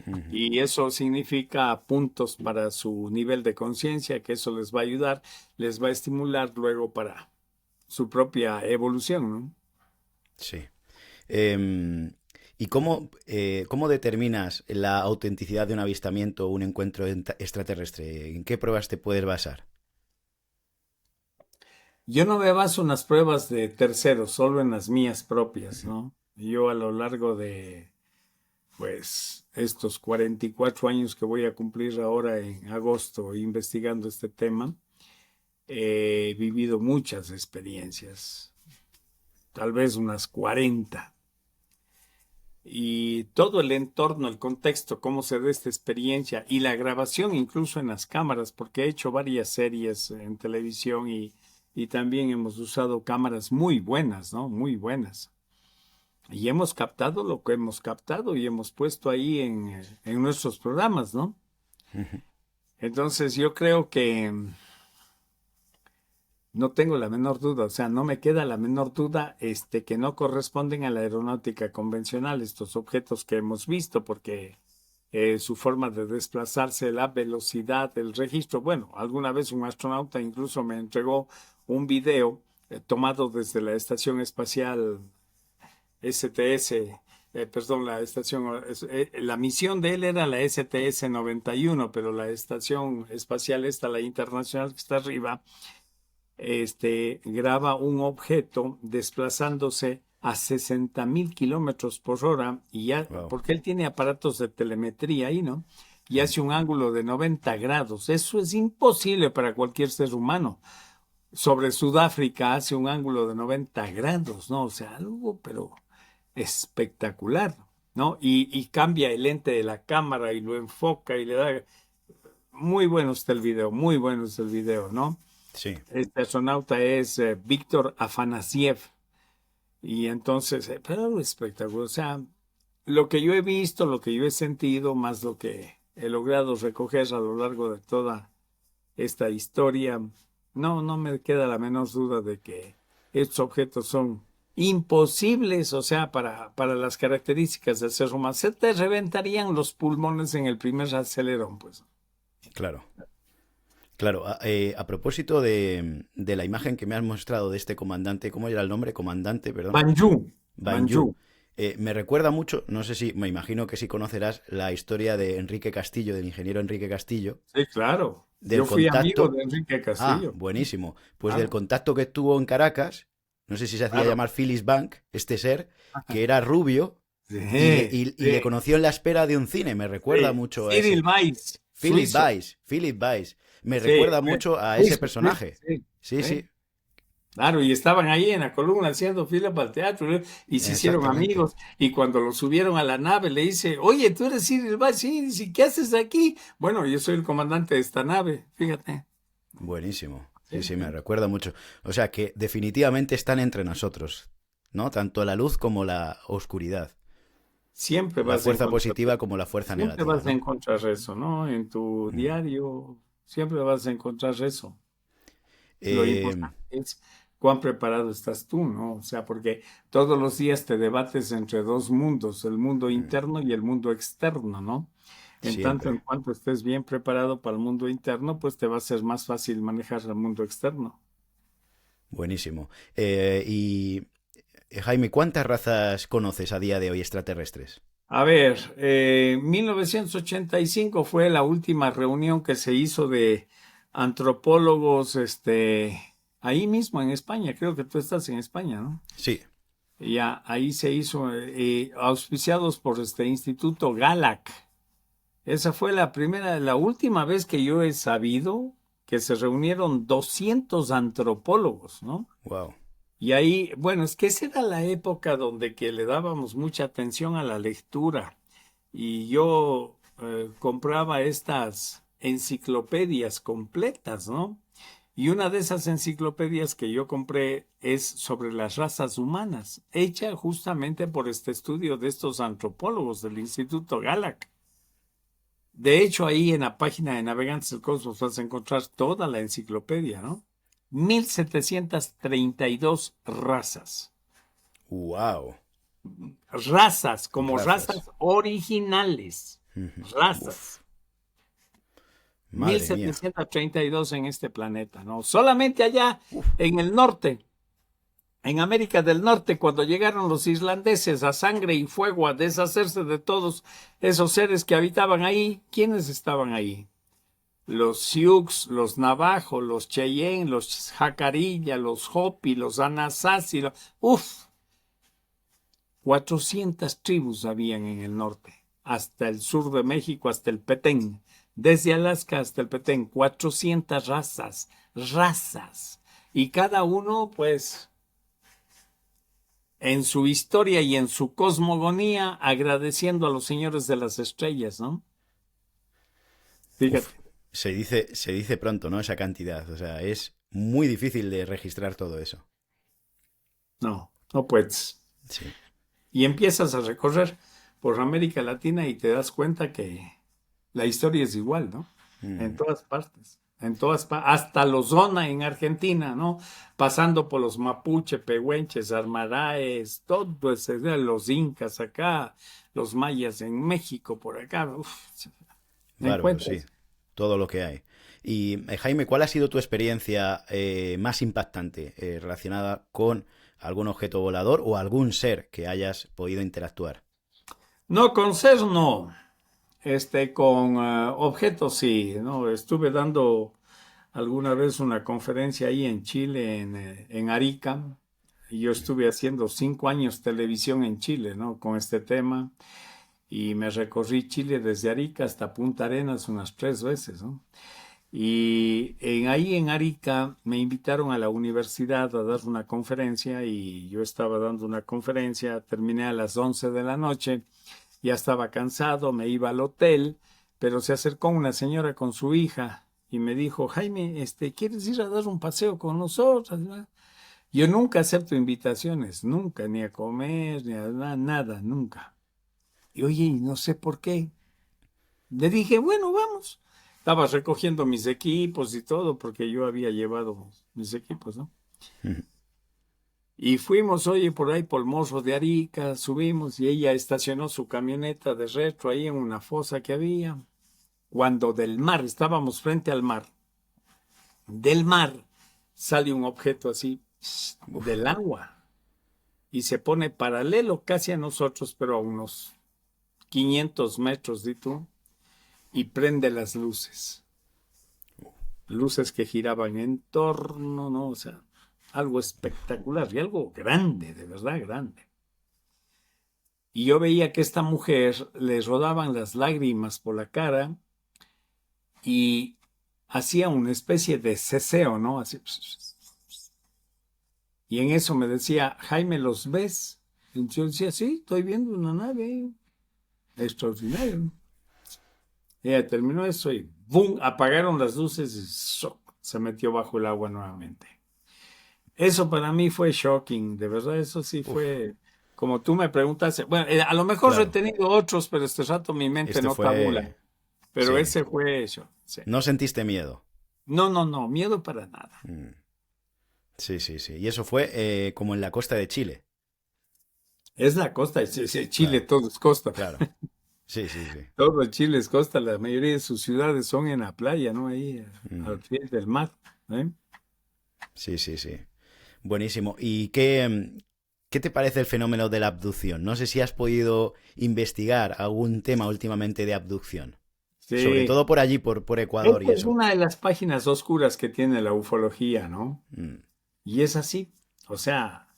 [SPEAKER 1] Ujú.
[SPEAKER 2] Y eso significa puntos para su nivel de conciencia, que eso les va a ayudar, les va a estimular luego para su propia evolución, ¿no?
[SPEAKER 1] Sí. Em, ¿Y cómo determinas la autenticidad de un avistamiento o un encuentro extraterrestre? ¿En qué pruebas te puedes basar?
[SPEAKER 2] Yo no me baso en las pruebas de terceros, solo en las mías propias,
[SPEAKER 1] Ujú.
[SPEAKER 2] ¿no? Yo a lo largo de, pues, estos 44 años que voy a cumplir ahora en agosto investigando este tema, he vivido muchas experiencias, tal vez unas 40. Y todo el entorno, el contexto, cómo se da esta experiencia y la grabación incluso en las cámaras, porque he hecho varias series en televisión y también hemos usado cámaras muy buenas, ¿no? Muy buenas. Y hemos captado lo que hemos captado y hemos puesto ahí en nuestros programas, ¿no?
[SPEAKER 1] Ujú.
[SPEAKER 2] Entonces yo creo que no tengo la menor duda, o sea, no me queda la menor duda, que no corresponden a la aeronáutica convencional estos objetos que hemos visto, porque su forma de desplazarse, la velocidad, el registro. Bueno, alguna vez un astronauta incluso me entregó un video tomado desde la estación espacial STS, perdón, la misión de él era la STS-91, pero la estación espacial esta, la internacional que está arriba, graba un objeto desplazándose a 60.000 kilómetros por hora y ya,
[SPEAKER 1] Wow.
[SPEAKER 2] porque él tiene aparatos de telemetría ahí, ¿no? Y
[SPEAKER 1] Sí.
[SPEAKER 2] hace un ángulo de 90 grados. Eso es imposible para cualquier ser humano. Sobre Sudáfrica hace un ángulo de 90 grados, ¿no? O sea, algo, pero espectacular, ¿no? Y cambia el lente de la cámara y lo enfoca y le da... Muy bueno está el video, muy bueno está el video, ¿no?
[SPEAKER 1] Sí.
[SPEAKER 2] Este astronauta es Víctor Afanasiev. Y entonces, pero algo espectacular. O sea, lo que yo he visto, lo que yo he sentido, más lo que he logrado recoger a lo largo de toda esta historia, no me queda la menor duda de que estos objetos son imposibles, o sea, para las características del ser humano. Se te reventarían los pulmones en el primer acelerón, pues.
[SPEAKER 1] Claro. Claro, a propósito de la imagen que me has mostrado de este comandante, ¿cómo era el nombre? Comandante, perdón.
[SPEAKER 2] Banjú, Banjú.
[SPEAKER 1] Banju. Me recuerda mucho, no sé si, me imagino que sí conocerás la historia de Enrique Castillo, del ingeniero Enrique Castillo,
[SPEAKER 2] Sí, claro. Yo
[SPEAKER 1] del
[SPEAKER 2] fui amigo
[SPEAKER 1] contacto.
[SPEAKER 2] de Enrique
[SPEAKER 1] Ah,
[SPEAKER 2] Castillo.
[SPEAKER 1] buenísimo. Pues del
[SPEAKER 2] Claro,
[SPEAKER 1] contacto que tuvo en Caracas, no sé si se hacía
[SPEAKER 2] claro.
[SPEAKER 1] llamar Phyllis Bank, este ser, que era rubio
[SPEAKER 2] Sí,
[SPEAKER 1] y le
[SPEAKER 2] sí,
[SPEAKER 1] conoció en la espera de un cine. Me recuerda
[SPEAKER 2] sí.
[SPEAKER 1] mucho a
[SPEAKER 2] Cyril
[SPEAKER 1] ese.
[SPEAKER 2] Weiss,
[SPEAKER 1] Philip
[SPEAKER 2] suizo.
[SPEAKER 1] Weiss, Philip Weiss. Me
[SPEAKER 2] Sí,
[SPEAKER 1] recuerda mucho a ese
[SPEAKER 2] suizo, suizo,
[SPEAKER 1] personaje.
[SPEAKER 2] sí,
[SPEAKER 1] Sí,
[SPEAKER 2] sí.
[SPEAKER 1] sí,
[SPEAKER 2] Claro, y estaban ahí en la columna haciendo fila para el teatro, ¿no? Y se hicieron
[SPEAKER 1] exactamente.
[SPEAKER 2] amigos. Y cuando lo subieron a la nave, le dice, oye, tú eres Cyril Weiss, sí, dice, ¿qué haces aquí? Bueno, yo soy el comandante de esta nave, fíjate.
[SPEAKER 1] Buenísimo.
[SPEAKER 2] Sí,
[SPEAKER 1] Sí, sí, me
[SPEAKER 2] sí.
[SPEAKER 1] recuerda mucho. O sea que definitivamente están entre nosotros, ¿no? Tanto la luz como la oscuridad.
[SPEAKER 2] Siempre
[SPEAKER 1] La
[SPEAKER 2] vas a
[SPEAKER 1] fuerza
[SPEAKER 2] encontrar,
[SPEAKER 1] positiva como la fuerza
[SPEAKER 2] siempre
[SPEAKER 1] negativa,
[SPEAKER 2] vas a
[SPEAKER 1] ¿no?
[SPEAKER 2] encontrar eso, ¿no? En tu
[SPEAKER 1] Mm.
[SPEAKER 2] diario, siempre vas a encontrar eso. Lo
[SPEAKER 1] Eh,
[SPEAKER 2] importante es cuán preparado estás tú, ¿no? O sea, porque todos los días te debates entre dos mundos, el mundo
[SPEAKER 1] mm,
[SPEAKER 2] interno y el mundo externo, ¿no? En tanto en
[SPEAKER 1] siempre.
[SPEAKER 2] cuanto estés bien preparado para el mundo interno, pues te va a ser más fácil manejar el mundo externo.
[SPEAKER 1] Buenísimo. Jaime, ¿cuántas razas conoces a día de hoy extraterrestres?
[SPEAKER 2] A ver, 1985 fue la última reunión que se hizo de antropólogos, ahí mismo en España. Creo que tú estás en España, ¿no?
[SPEAKER 1] Sí.
[SPEAKER 2] Ya, ahí se hizo, auspiciados por este Instituto Galac. Esa fue la primera, la última vez que yo he sabido que se reunieron 200 antropólogos, ¿no?
[SPEAKER 1] Wow.
[SPEAKER 2] Y ahí, bueno, es que esa era la época donde que le dábamos mucha atención a la lectura. Y yo compraba estas enciclopedias completas, ¿no? Y una de esas enciclopedias que yo compré es sobre las razas humanas, hecha justamente por este estudio de estos antropólogos del Instituto Galac. De hecho, ahí en la página de Navegantes del Cosmos vas a encontrar toda la enciclopedia, ¿no? 1732 razas.
[SPEAKER 1] Wow.
[SPEAKER 2] Razas, como
[SPEAKER 1] Razas.
[SPEAKER 2] razas originales.
[SPEAKER 1] Ujú.
[SPEAKER 2] Razas.
[SPEAKER 1] Uf.
[SPEAKER 2] Mil
[SPEAKER 1] Madre mía.
[SPEAKER 2] setecientos treinta y dos en este planeta, ¿no? Solamente allá en el norte, en América del Norte, cuando llegaron los islandeses a sangre y fuego a deshacerse de todos esos seres que habitaban ahí, ¿quiénes estaban ahí? Los Sioux, los Navajo, los Cheyenne, los Jacarilla, los Hopi, los Anasazi, uf, 400 tribus habían en el norte, hasta el sur de México, hasta el Petén, desde Alaska hasta el Petén, 400 razas, razas, y cada uno, pues, en su historia y en su cosmogonía, agradeciendo a los señores de las estrellas, ¿no?
[SPEAKER 1] Uf.
[SPEAKER 2] Fíjate,
[SPEAKER 1] Se dice pronto, ¿no? Esa cantidad. O sea, es muy difícil de registrar todo eso.
[SPEAKER 2] no, no puedes.
[SPEAKER 1] Sí.
[SPEAKER 2] Y empiezas a recorrer por América Latina y te das cuenta que la historia es igual, ¿no? En
[SPEAKER 1] Mm.
[SPEAKER 2] todas partes, hasta los Zona en Argentina, ¿no? Pasando por los mapuche, pehuenches, armaraes, todo ese, los incas acá, los mayas en México, por acá, uf,
[SPEAKER 1] Bárbaro, sí.
[SPEAKER 2] encuentras.
[SPEAKER 1] Todo lo que hay. Y Jaime, ¿cuál ha sido tu experiencia más impactante relacionada con algún objeto volador o algún ser que hayas podido interactuar?
[SPEAKER 2] No, con ser no, con objetos sí, ¿no? Estuve dando alguna vez una conferencia ahí en Chile, en Arica, y yo estuve haciendo 5 años televisión en Chile, ¿no? Con este tema, y me recorrí Chile desde Arica hasta Punta Arenas unas 3 veces, ¿no? Y ahí en Arica me invitaron a la universidad a dar una conferencia y yo estaba dando una conferencia, terminé a las 11 de la noche, ya estaba cansado, me iba al hotel, pero se acercó una señora con su hija y me dijo, Jaime, ¿quieres ir a dar un paseo con nosotros? Yo nunca acepto invitaciones, nunca, ni a comer, ni a nada, nunca. Y oye, no sé por qué. Le dije, bueno, vamos. Estaba recogiendo mis equipos y todo, porque yo había llevado mis equipos, ¿no? Y fuimos, oye, por ahí por el Morro de Arica, subimos y ella estacionó su camioneta de retro ahí en una fosa que había. Cuando del mar, estábamos frente al mar, del mar sale un objeto así,
[SPEAKER 1] Uf.
[SPEAKER 2] del agua. y se pone paralelo casi a nosotros, pero a unos 500 metros, di tú, y prende las luces. Luces que giraban en torno, ¿no? O sea, algo espectacular y algo grande, de verdad grande. Y yo veía que a esta mujer le rodaban las lágrimas por la cara y hacía una especie de ceseo, ¿no? Así. Y en eso me decía, Jaime, ¿los ves? Y yo decía, sí, estoy viendo una nave extraordinaria. Ella terminó eso y ¡bum! Apagaron las luces y ¡zoc! Se metió bajo el agua nuevamente. Eso para mí fue shocking, de verdad, eso sí
[SPEAKER 1] Uf,
[SPEAKER 2] fue, como tú me preguntaste, bueno, a lo mejor he
[SPEAKER 1] claro.
[SPEAKER 2] tenido otros, pero este rato mi mente
[SPEAKER 1] Este
[SPEAKER 2] no tabula,
[SPEAKER 1] fue...
[SPEAKER 2] pero
[SPEAKER 1] Sí.
[SPEAKER 2] ese fue eso. Sí.
[SPEAKER 1] ¿No sentiste miedo?
[SPEAKER 2] No, no, no, miedo para nada.
[SPEAKER 1] Mm. Sí, sí, sí. Y eso fue como en la costa de Chile.
[SPEAKER 2] Es la costa, Chile
[SPEAKER 1] Claro,
[SPEAKER 2] todo es costa,
[SPEAKER 1] claro. Sí, sí, sí.
[SPEAKER 2] todo Chile es costa, la mayoría de sus ciudades son en la playa, ¿no? Ahí
[SPEAKER 1] Mm.
[SPEAKER 2] al pie del mar, ¿eh?
[SPEAKER 1] Sí, sí, sí. Buenísimo. ¿Y qué te parece el fenómeno de la abducción? No sé si has podido investigar algún tema últimamente de abducción. Sobre
[SPEAKER 2] Sí,
[SPEAKER 1] todo por allí, por Ecuador y
[SPEAKER 2] esta es
[SPEAKER 1] eso.
[SPEAKER 2] una de las páginas oscuras que tiene la ufología, ¿no?
[SPEAKER 1] Mm.
[SPEAKER 2] Y es así, o sea,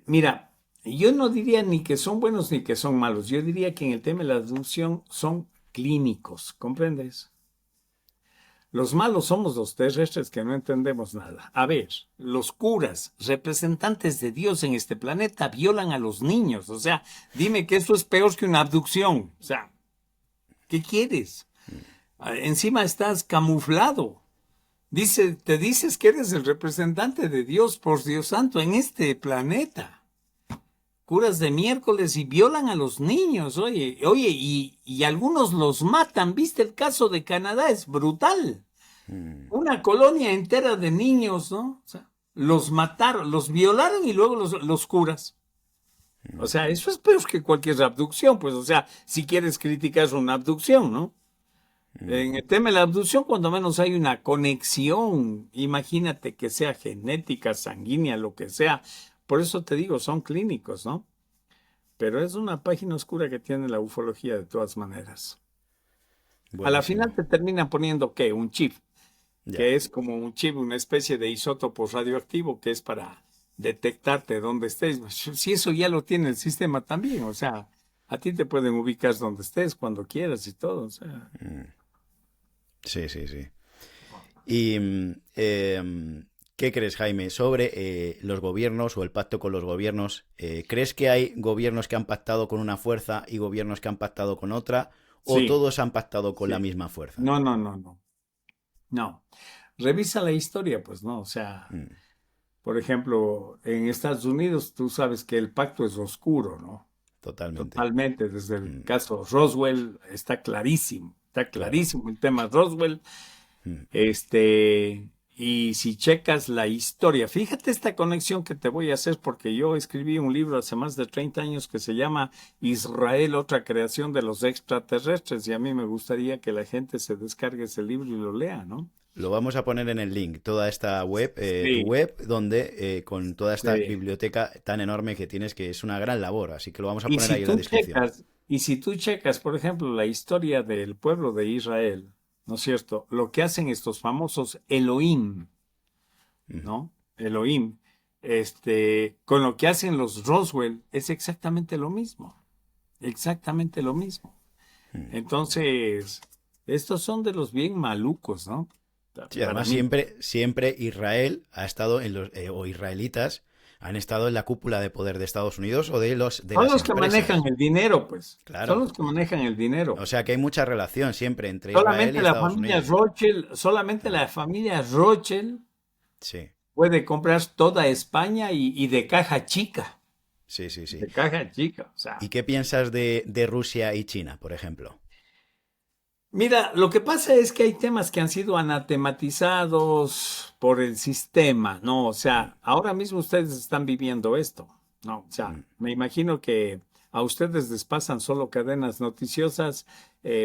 [SPEAKER 2] mira, yo no diría ni que son buenos ni que son malos, yo diría que en el tema de la abducción son clínicos, ¿comprendes? Los malos somos los terrestres que no entendemos nada. A ver, los curas, representantes de Dios en este planeta, violan a los niños. O sea, dime que eso es peor que una abducción. O sea, ¿qué quieres? Encima estás camuflado. Te dices que eres el representante de Dios, por Dios santo, en este planeta. Curas de miércoles y violan a los niños, oye, y algunos los matan. ¿Viste el caso de Canadá? Es brutal.
[SPEAKER 1] Mm.
[SPEAKER 2] Una colonia entera de niños, ¿no? O sea, los mataron, los violaron y luego los curas. O sea, eso es peor que cualquier abducción, pues, o sea, si quieres criticar una abducción, ¿no?
[SPEAKER 1] Mm.
[SPEAKER 2] En el tema de la abducción, cuando menos hay una conexión, imagínate que sea genética, sanguínea, lo que sea. Por eso te digo, son clínicos, ¿no? Pero es una página oscura que tiene la ufología de todas maneras. A la
[SPEAKER 1] Buenísimo.
[SPEAKER 2] final te terminan poniendo, ¿qué? Un chip,
[SPEAKER 1] Ya.
[SPEAKER 2] que es como un chip, una especie de isótopo radioactivo que es para detectarte dónde estés. Si eso ya lo tiene el sistema también, o sea, a ti te pueden ubicar donde estés, cuando quieras y todo, o sea.
[SPEAKER 1] Mm. Sí, sí, sí. ¿Y qué crees, Jaime, sobre los gobiernos o el pacto con los gobiernos? ¿Crees que hay gobiernos que han pactado con una fuerza y gobiernos que han pactado con otra? ¿O
[SPEAKER 2] Sí,
[SPEAKER 1] todos han pactado con la
[SPEAKER 2] sí.
[SPEAKER 1] misma fuerza?
[SPEAKER 2] No, no, no, no, no. Revisa la historia, pues, ¿no? O sea,
[SPEAKER 1] Mm.
[SPEAKER 2] por ejemplo, en Estados Unidos tú sabes que el pacto es oscuro, ¿no?
[SPEAKER 1] Totalmente.
[SPEAKER 2] Totalmente, desde el
[SPEAKER 1] Mm.
[SPEAKER 2] caso Roswell está
[SPEAKER 1] Claro.
[SPEAKER 2] clarísimo el tema Roswell.
[SPEAKER 1] Mm.
[SPEAKER 2] Y si checas la historia, fíjate esta conexión que te voy a hacer porque yo escribí un libro hace más de 30 años que se llama Israel, otra creación de los extraterrestres y a mí me gustaría que la gente se descargue ese libro y lo lea, ¿no?
[SPEAKER 1] Lo vamos a poner en el link, toda esta web, tu
[SPEAKER 2] Sí,
[SPEAKER 1] web, donde con toda esta
[SPEAKER 2] sí.
[SPEAKER 1] biblioteca tan enorme que tienes, que es una gran labor, así que lo vamos a
[SPEAKER 2] Y
[SPEAKER 1] poner
[SPEAKER 2] si
[SPEAKER 1] ahí en la
[SPEAKER 2] tú
[SPEAKER 1] descripción.
[SPEAKER 2] checas, y si tú checas, por ejemplo, la historia del pueblo de Israel, ¿no es cierto? Lo que hacen estos famosos Elohim,
[SPEAKER 1] Ujú.
[SPEAKER 2] ¿no? Elohim, con lo que hacen los Roswell es exactamente lo mismo, exactamente lo mismo.
[SPEAKER 1] Mm.
[SPEAKER 2] Entonces, estos son de los bien malucos, ¿no?
[SPEAKER 1] Sí,
[SPEAKER 2] Para
[SPEAKER 1] además
[SPEAKER 2] mí.
[SPEAKER 1] siempre Israel ha estado en los, o israelitas han estado en la cúpula de poder de Estados Unidos o de
[SPEAKER 2] Son
[SPEAKER 1] las
[SPEAKER 2] los que manejan
[SPEAKER 1] empresas.
[SPEAKER 2] el dinero, pues. Son
[SPEAKER 1] Claro.
[SPEAKER 2] los que manejan el dinero.
[SPEAKER 1] O sea que hay mucha relación siempre entre Israel y Estados Unidos.
[SPEAKER 2] Solamente
[SPEAKER 1] Mm.
[SPEAKER 2] la familia Rothschild
[SPEAKER 1] Sí,
[SPEAKER 2] puede comprar toda España y de caja chica.
[SPEAKER 1] sí, sí, sí.
[SPEAKER 2] De caja chica. O
[SPEAKER 1] ¿Y
[SPEAKER 2] sea,
[SPEAKER 1] qué piensas de Rusia y China, por ejemplo?
[SPEAKER 2] mira, lo que pasa es que hay temas que han sido anatematizados por el sistema, ¿no? O
[SPEAKER 1] Mm.
[SPEAKER 2] sea, ahora mismo ustedes están viviendo esto, ¿no? O sea,
[SPEAKER 1] Mm.
[SPEAKER 2] me imagino que a ustedes les pasan solo cadenas noticiosas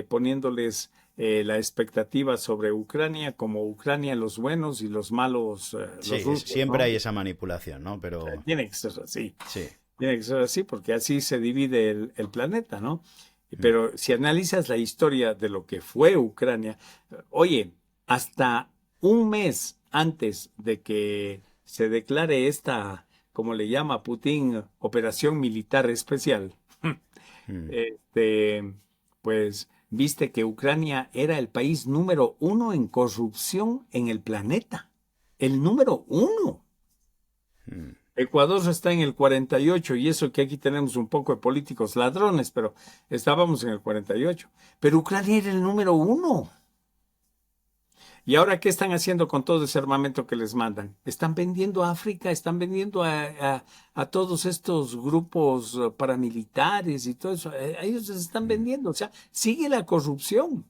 [SPEAKER 2] poniéndoles la expectativa sobre Ucrania como Ucrania los buenos y los malos,
[SPEAKER 1] Sí,
[SPEAKER 2] los rusos,
[SPEAKER 1] siempre
[SPEAKER 2] ¿no?
[SPEAKER 1] hay esa manipulación, ¿no? Pero
[SPEAKER 2] Tiene que ser así.
[SPEAKER 1] sí.
[SPEAKER 2] Tiene que ser así porque así se divide el planeta, ¿no?
[SPEAKER 1] Mm,
[SPEAKER 2] Pero si analizas la historia de lo que fue Ucrania, oye, hasta un mes antes de que se declare esta, como le llama Putin, operación militar especial,
[SPEAKER 1] mm,
[SPEAKER 2] este, pues viste que Ucrania era el país número uno en corrupción en el planeta. El número uno.
[SPEAKER 1] mm.
[SPEAKER 2] Ecuador está en el 48 y eso que aquí tenemos un poco de políticos ladrones, pero estábamos en el 48. Pero Ucrania era el número uno. ¿Y ahora qué están haciendo con todo ese armamento que les mandan? Están vendiendo a África, están vendiendo a todos estos grupos paramilitares y todo eso. A ellos les están vendiendo. O sea, sigue la corrupción.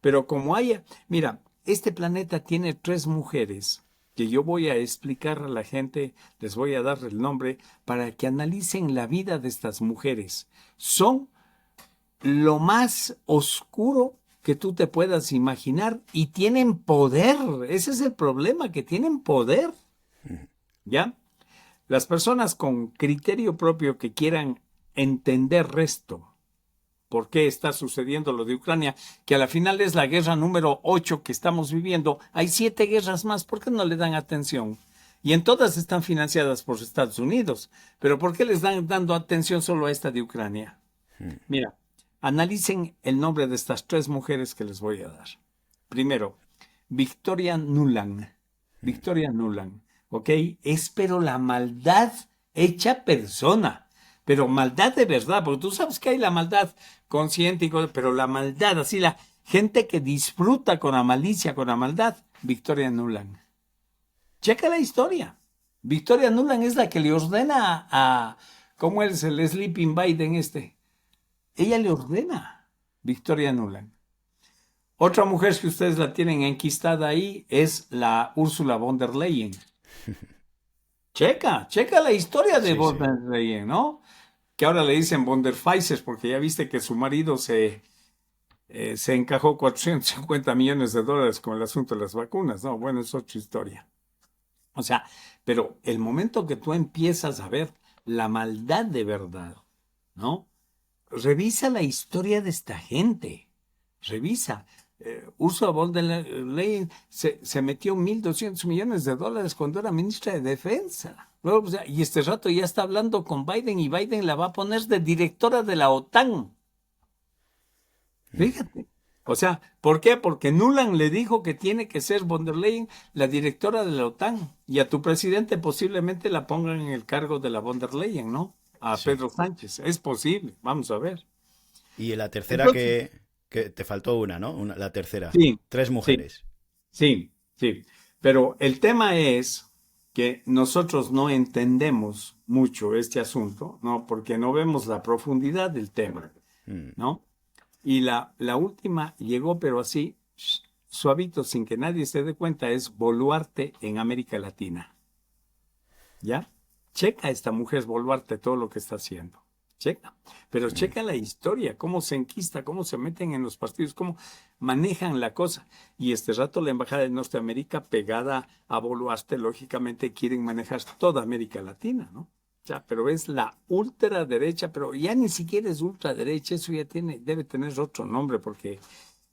[SPEAKER 2] Pero como haya, mira, este planeta tiene 3 mujeres que yo voy a explicar a la gente, les voy a dar el nombre para que analicen la vida de estas mujeres. Son lo más oscuro que tú te puedas imaginar y tienen poder. Ese es el problema, que tienen poder. ¿Ya? Las personas con criterio propio que quieran entender esto, por qué está sucediendo lo de Ucrania, que a la final es la guerra número 8 que estamos viviendo. Hay 7 guerras más, ¿por qué no le dan atención? Y en todas están financiadas por Estados Unidos. Pero ¿por qué les dan dando atención solo a esta de Ucrania? Mira, analicen el nombre de estas 3 mujeres que les voy a dar. Primero, Victoria Nuland. Victoria Nuland, ¿ok? Es pero la maldad hecha persona. Pero maldad de verdad, porque tú sabes que hay la maldad consciente y cosas, pero la maldad, así la gente que disfruta con la malicia, con la maldad, Victoria Nuland. Checa la historia. Victoria Nuland es la que le ordena ¿cómo es el Sleeping Biden este? Ella le ordena, Victoria Nuland. Otra mujer que ustedes la tienen enquistada ahí es la Ursula von der Leyen. Checa la historia de
[SPEAKER 1] Sí,
[SPEAKER 2] von
[SPEAKER 1] sí.
[SPEAKER 2] der Leyen, ¿no? Que ahora le dicen von der Pfizer, porque ya viste que su marido se encajó 450 millones de dólares con el asunto de las vacunas, ¿no? Bueno, es otra historia. O sea, pero el momento que tú empiezas a ver la maldad de verdad, ¿no? Revisa la historia de esta gente. Revisa. Ursula von der Leyen se metió 1.200 millones de dólares cuando era ministra de Defensa. Luego, o sea, y este rato ya está hablando con Biden y Biden la va a poner de directora de la OTAN. Fíjate. O sea, ¿por qué? Porque Nuland le dijo que tiene que ser von der Leyen la directora de la OTAN y a tu presidente posiblemente la pongan en el cargo de la von der Leyen, ¿no? A
[SPEAKER 1] Sí.
[SPEAKER 2] Pedro Sánchez. Es posible. Vamos a ver.
[SPEAKER 1] Y la tercera
[SPEAKER 2] Entonces,
[SPEAKER 1] que te faltó una, ¿no? La tercera.
[SPEAKER 2] sí,
[SPEAKER 1] 3
[SPEAKER 2] sí,
[SPEAKER 1] mujeres.
[SPEAKER 2] sí, sí. Pero el tema es que nosotros no entendemos mucho este asunto, ¿no? Porque no vemos la profundidad del tema,
[SPEAKER 1] Mm,
[SPEAKER 2] ¿no? Y la última llegó, pero así, suavito, sin que nadie se dé cuenta, es Boluarte en América Latina. ¿Ya? Checa esta mujer Boluarte todo lo que está haciendo. Checa. Pero
[SPEAKER 1] mm.
[SPEAKER 2] checa la historia, cómo se enquista, cómo se meten en los partidos, cómo manejan la cosa. Y este rato la Embajada de Norteamérica pegada a Boluarte, lógicamente quieren manejar toda América Latina, ¿no? O sea, pero es la ultraderecha, pero ya ni siquiera es ultraderecha, eso ya debe tener otro nombre, porque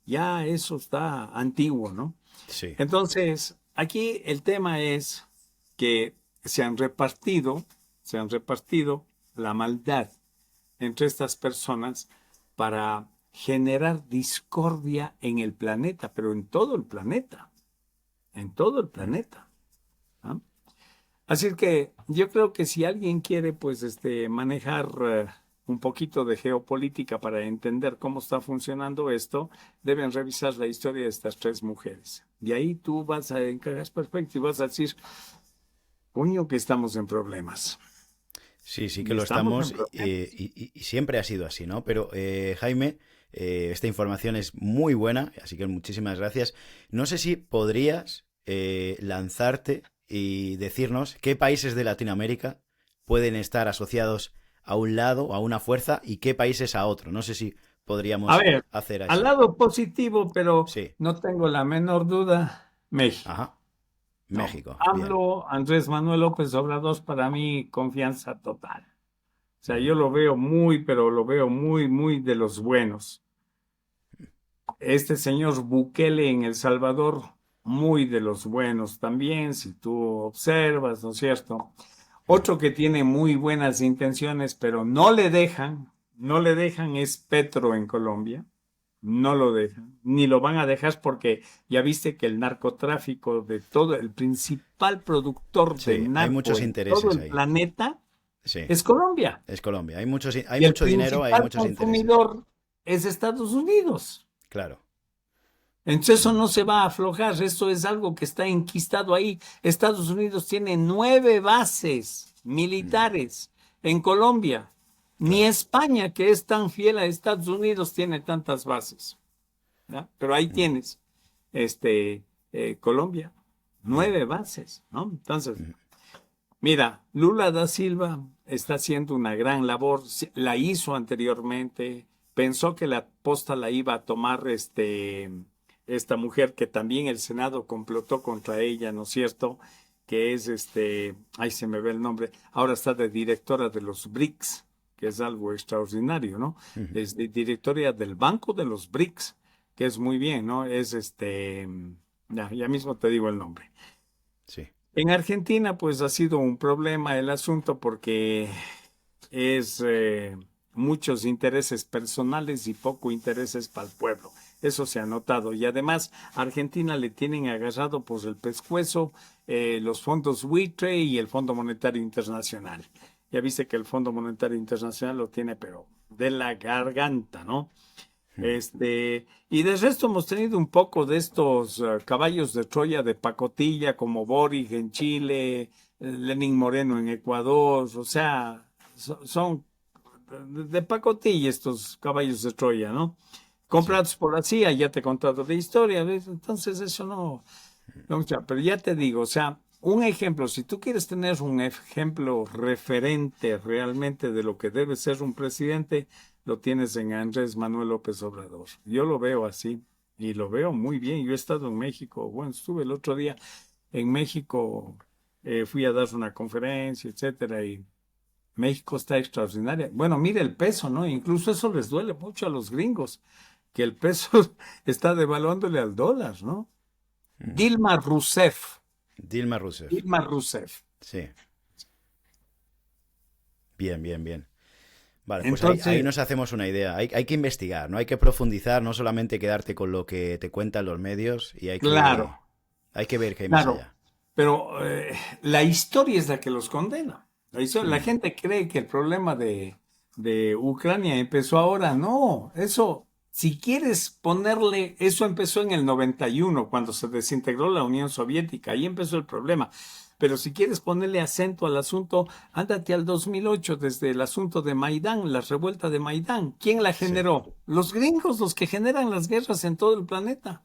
[SPEAKER 2] ya eso está antiguo, ¿no?
[SPEAKER 1] Sí.
[SPEAKER 2] Entonces, aquí el tema es que se han repartido la maldad entre estas personas para generar discordia en el planeta, pero en todo el planeta, en todo el planeta. ¿Ah? Así que yo creo que si alguien quiere, pues, manejar un poquito de geopolítica para entender cómo está funcionando esto, deben revisar la historia de estas 3 mujeres. De ahí tú vas a encajar perfecto y vas a decir, coño, que estamos en problemas.
[SPEAKER 1] Sí, sí que
[SPEAKER 2] Y
[SPEAKER 1] lo
[SPEAKER 2] estamos en
[SPEAKER 1] estamos
[SPEAKER 2] problemas.
[SPEAKER 1] y siempre ha sido así, ¿no? Pero Jaime, esta información es muy buena, así que muchísimas gracias. No sé si podrías lanzarte y decirnos qué países de Latinoamérica pueden estar asociados a un lado, a una fuerza, y qué países a otro. No sé si
[SPEAKER 2] A
[SPEAKER 1] podríamos
[SPEAKER 2] ver,
[SPEAKER 1] hacer
[SPEAKER 2] al
[SPEAKER 1] eso?
[SPEAKER 2] lado positivo, pero
[SPEAKER 1] Sí.
[SPEAKER 2] no tengo la menor duda, México.
[SPEAKER 1] Ajá.
[SPEAKER 2] No,
[SPEAKER 1] México. Bien.
[SPEAKER 2] AMLO, Andrés Manuel López Obrador, para mí, confianza total. O sea,
[SPEAKER 1] Ujú.
[SPEAKER 2] yo lo veo muy, pero lo veo muy, muy de los buenos. Este señor Bukele en El Salvador, muy de los buenos también, si tú observas, ¿no es cierto?
[SPEAKER 1] Ujú.
[SPEAKER 2] Otro que tiene muy buenas intenciones, pero no le dejan es Petro en Colombia. No lo dejan, ni lo van a dejar porque ya viste que el narcotráfico de todo, el principal productor de
[SPEAKER 1] Sí, hay
[SPEAKER 2] narco
[SPEAKER 1] muchos
[SPEAKER 2] en todo
[SPEAKER 1] intereses
[SPEAKER 2] el
[SPEAKER 1] ahí.
[SPEAKER 2] planeta
[SPEAKER 1] Sí,
[SPEAKER 2] es Colombia.
[SPEAKER 1] es Colombia. Hay
[SPEAKER 2] Y el
[SPEAKER 1] mucho dinero, hay
[SPEAKER 2] principal
[SPEAKER 1] muchos intereses.
[SPEAKER 2] consumidor es Estados Unidos.
[SPEAKER 1] Claro.
[SPEAKER 2] Entonces eso
[SPEAKER 1] Mm.
[SPEAKER 2] no se va a aflojar, esto es algo que está enquistado ahí. Estados Unidos tiene 9 bases
[SPEAKER 1] Mm.
[SPEAKER 2] militares en Colombia. Ni
[SPEAKER 1] Claro.
[SPEAKER 2] España, que es tan fiel a Estados Unidos, tiene tantas bases. ¿Ya? Pero ahí
[SPEAKER 1] Mm.
[SPEAKER 2] tienes, Colombia,
[SPEAKER 1] Bien.
[SPEAKER 2] 9 bases, ¿no? Entonces,
[SPEAKER 1] Mm.
[SPEAKER 2] mira, Lula da Silva está haciendo una gran labor, la hizo anteriormente, pensó que la posta la iba a tomar esta mujer que también el Senado complotó contra ella, ¿no es cierto? Que es ay, se me ve el nombre, ahora está de directora de los BRICS, que es algo extraordinario, ¿no?
[SPEAKER 1] Ujú.
[SPEAKER 2] Es de directora del Banco de los BRICS, que es muy bien, ¿no? Es ya mismo te digo el nombre.
[SPEAKER 1] Sí.
[SPEAKER 2] En Argentina, pues ha sido un problema el asunto porque es muchos intereses personales y poco intereses para el pueblo. Eso se ha notado. Y además, a Argentina le tienen agarrado por el pescuezo los fondos buitre y el Fondo Monetario Internacional. Ya viste que el Fondo Monetario Internacional lo tiene, pero de la garganta, ¿no?
[SPEAKER 1] Mm.
[SPEAKER 2] Y de resto hemos tenido un poco de estos caballos de Troya de pacotilla, como Boric en Chile, Lenín Moreno en Ecuador, o sea, son de pacotilla estos caballos de Troya, ¿no?
[SPEAKER 1] Sí.
[SPEAKER 2] Comprados por la CIA, ya te he contado de historia, ¿ves? Entonces eso no, o sea, pero ya te digo, o sea, un ejemplo, si tú quieres tener un ejemplo referente realmente de lo que debe ser un presidente, lo tienes en Andrés Manuel López Obrador. Yo lo veo así y lo veo muy bien. Yo he estado en México, bueno, estuve el otro día en México, fui a dar una conferencia, etcétera, y México está extraordinaria. Bueno, mire el peso, ¿no? Incluso eso les duele mucho a los gringos, que el peso está devaluándole al dólar, ¿no?
[SPEAKER 1] Mm.
[SPEAKER 2] Dilma Rousseff.
[SPEAKER 1] Dilma Rousseff.
[SPEAKER 2] Dilma Rousseff.
[SPEAKER 1] Sí. Bien, bien, bien. Vale, pues ahí
[SPEAKER 2] Entonces,
[SPEAKER 1] nos hacemos una idea. Hay que investigar, ¿no? Hay que profundizar, no solamente quedarte con lo que te cuentan los medios y
[SPEAKER 2] claro,
[SPEAKER 1] hay que ver qué hay más
[SPEAKER 2] claro,
[SPEAKER 1] allá.
[SPEAKER 2] pero la historia es la que los condena. La
[SPEAKER 1] Mm.
[SPEAKER 2] gente cree que el problema de Ucrania empezó ahora. No, eso, si quieres ponerle, eso empezó en el 91 cuando se desintegró la Unión Soviética. Ahí empezó el problema. Pero si quieres ponerle acento al asunto, ándate al 2008, desde el asunto de Maidán, la revuelta de Maidán. ¿Quién la
[SPEAKER 1] Sí,
[SPEAKER 2] generó? Los gringos, los que generan las guerras en todo el planeta.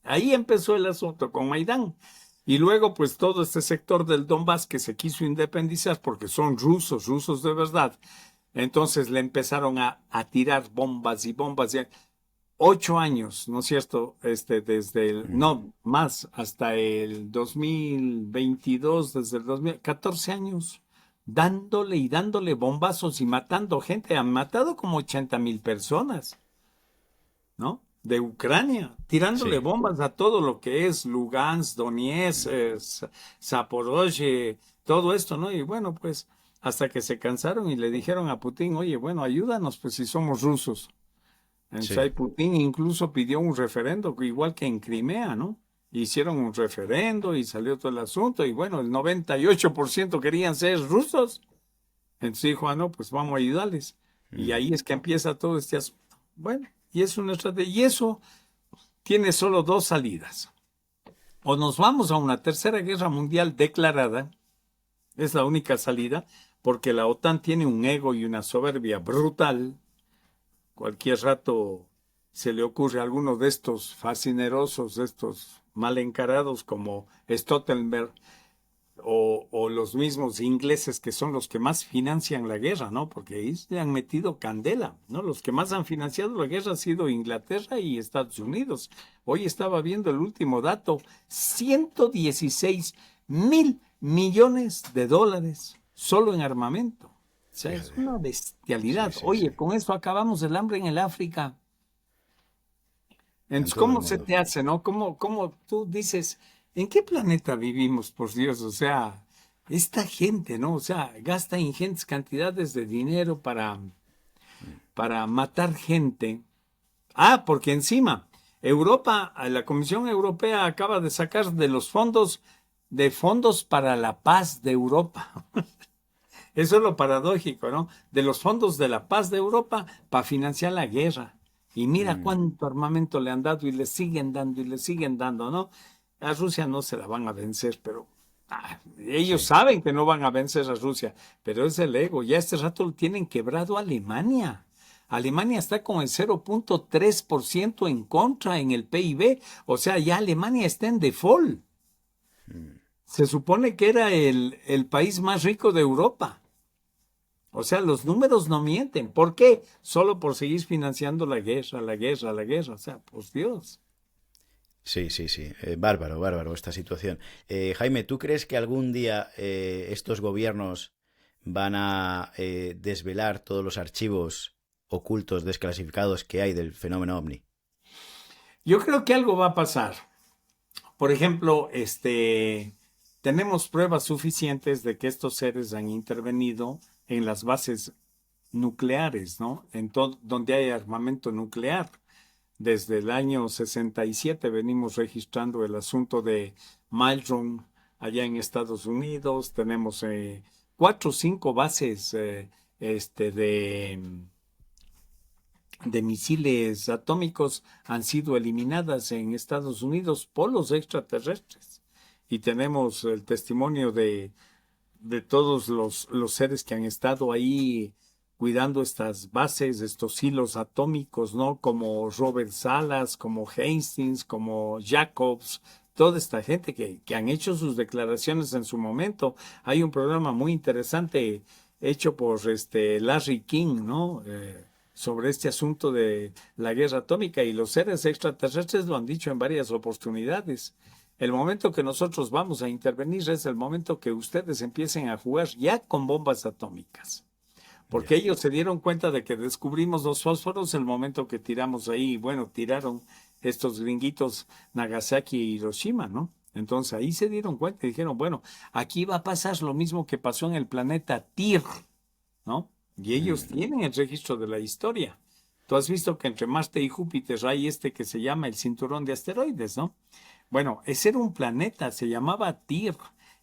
[SPEAKER 2] Ahí empezó el asunto con Maidán. Y luego, pues todo este sector del Donbass que se quiso independizar porque son rusos, rusos de verdad. Entonces le empezaron a tirar bombas y bombas. 8 años, ¿no es cierto? Desde
[SPEAKER 1] mm,
[SPEAKER 2] no, más, hasta el 2022, desde el 14 años, dándole y dándole bombazos y matando gente. Han matado como 80,000 personas, ¿no? De Ucrania, tirándole
[SPEAKER 1] sí.
[SPEAKER 2] bombas a todo lo que es Lugansk, Donetsk, Zaporozhye, todo esto, ¿no? Y bueno, pues hasta que se cansaron y le dijeron a Putin, oye, bueno, ayúdanos, pues si somos rusos. Entonces
[SPEAKER 1] Sí.
[SPEAKER 2] ahí Putin incluso pidió un referendo, igual que en Crimea, ¿no? Hicieron un referendo y salió todo el asunto, y bueno, el 98% querían ser rusos. Entonces dijo, ah, no, pues vamos a ayudarles. Y
[SPEAKER 1] Mm.
[SPEAKER 2] ahí es que empieza todo este asunto. Bueno, y es una estrategia. Y eso tiene solo dos salidas. O nos vamos a una tercera guerra mundial declarada, es la única salida, porque la OTAN tiene un ego y una soberbia brutal. Cualquier rato se le ocurre a alguno de estos fascinerosos, de estos mal encarados como Stoltenberg, o los mismos ingleses que son los que más financian la guerra, ¿no? Porque ahí se han metido candela, ¿no? Los que más han financiado la guerra han sido Inglaterra y Estados Unidos. Hoy estaba viendo el último dato, 116.000 millones de dólares solo en armamento. O sea, es
[SPEAKER 1] Fíjate.
[SPEAKER 2] una
[SPEAKER 1] Sí,
[SPEAKER 2] bestialidad.
[SPEAKER 1] sí, sí.
[SPEAKER 2] Oye, con eso acabamos el hambre en el África.
[SPEAKER 1] En
[SPEAKER 2] Entonces,
[SPEAKER 1] todo el
[SPEAKER 2] ¿cómo se
[SPEAKER 1] mundo.
[SPEAKER 2] te hace, no? ¿Cómo tú dices, ¿en qué planeta vivimos, por Dios? O sea, esta gente, ¿no? O sea, gasta ingentes cantidades de dinero para matar gente. Ah, porque encima, Europa, la Comisión Europea acaba de sacar de fondos para la paz de Europa. Eso es lo paradójico, ¿no? De los fondos de la paz de Europa para financiar la guerra. Y mira
[SPEAKER 1] Mm,
[SPEAKER 2] cuánto armamento le han dado y le siguen dando y le siguen dando, ¿no? A Rusia no se la van a vencer, pero ellos
[SPEAKER 1] sí.
[SPEAKER 2] saben que no van a vencer a Rusia, pero es el ego. Ya este rato lo tienen quebrado a Alemania. Alemania está con el 0.3% en contra en el PIB, o sea, ya Alemania está en default.
[SPEAKER 1] Mm.
[SPEAKER 2] Se supone que era el país más rico de Europa. O sea, los números no mienten. ¿Por qué? Solo por seguir financiando la guerra, la guerra, la guerra. O sea, pues Dios.
[SPEAKER 1] Sí, sí, sí. Bárbaro, bárbaro esta situación. Jaime, ¿tú crees que algún día estos gobiernos van a desvelar todos los archivos ocultos, desclasificados que hay del fenómeno OVNI?
[SPEAKER 2] Yo creo que algo va a pasar. Por ejemplo, tenemos pruebas suficientes de que estos seres han intervenido en las bases nucleares, ¿no? En todo donde hay armamento nuclear. Desde el año 67 venimos registrando el asunto de Milron allá en Estados Unidos. Tenemos 4 o 5 bases de misiles atómicos han sido eliminadas en Estados Unidos por los extraterrestres. Y tenemos el testimonio de todos los seres que han estado ahí cuidando estas bases, estos hilos atómicos, ¿no? Como Robert Salas, como Hastings, como Jacobs, toda esta gente que han hecho sus declaraciones en su momento. Hay un programa muy interesante hecho por Larry King, ¿no? Sobre este asunto de la guerra atómica y los seres extraterrestres lo han dicho en varias oportunidades. El momento que nosotros vamos a intervenir es el momento que ustedes empiecen a jugar ya con bombas atómicas. Porque
[SPEAKER 1] Ya.
[SPEAKER 2] ellos se dieron cuenta de que descubrimos los fósforos el momento que tiramos ahí. Bueno, tiraron estos gringuitos Nagasaki y Hiroshima, ¿no? Entonces ahí se dieron cuenta y dijeron, bueno, aquí va a pasar lo mismo que pasó en el planeta Tyr, ¿no? Y ellos
[SPEAKER 1] Mm,
[SPEAKER 2] tienen el registro de la historia. Tú has visto que entre Marte y Júpiter hay que se llama el cinturón de asteroides, ¿no? Bueno, ese era un planeta, se llamaba Tyr,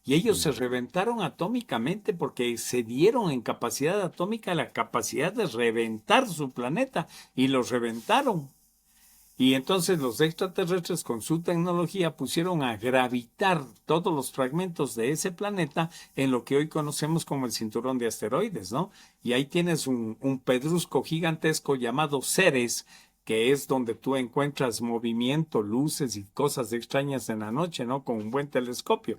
[SPEAKER 2] y ellos se
[SPEAKER 1] mm.
[SPEAKER 2] reventaron atómicamente porque se dieron en capacidad atómica la capacidad de reventar su planeta y los reventaron. Y entonces los extraterrestres con su tecnología pusieron a gravitar todos los fragmentos de ese planeta en lo que hoy conocemos como el cinturón de asteroides, ¿no? Y ahí tienes un pedrusco gigantesco llamado Ceres, que es donde tú encuentras movimiento, luces y cosas extrañas en la noche, ¿no? Con un buen telescopio.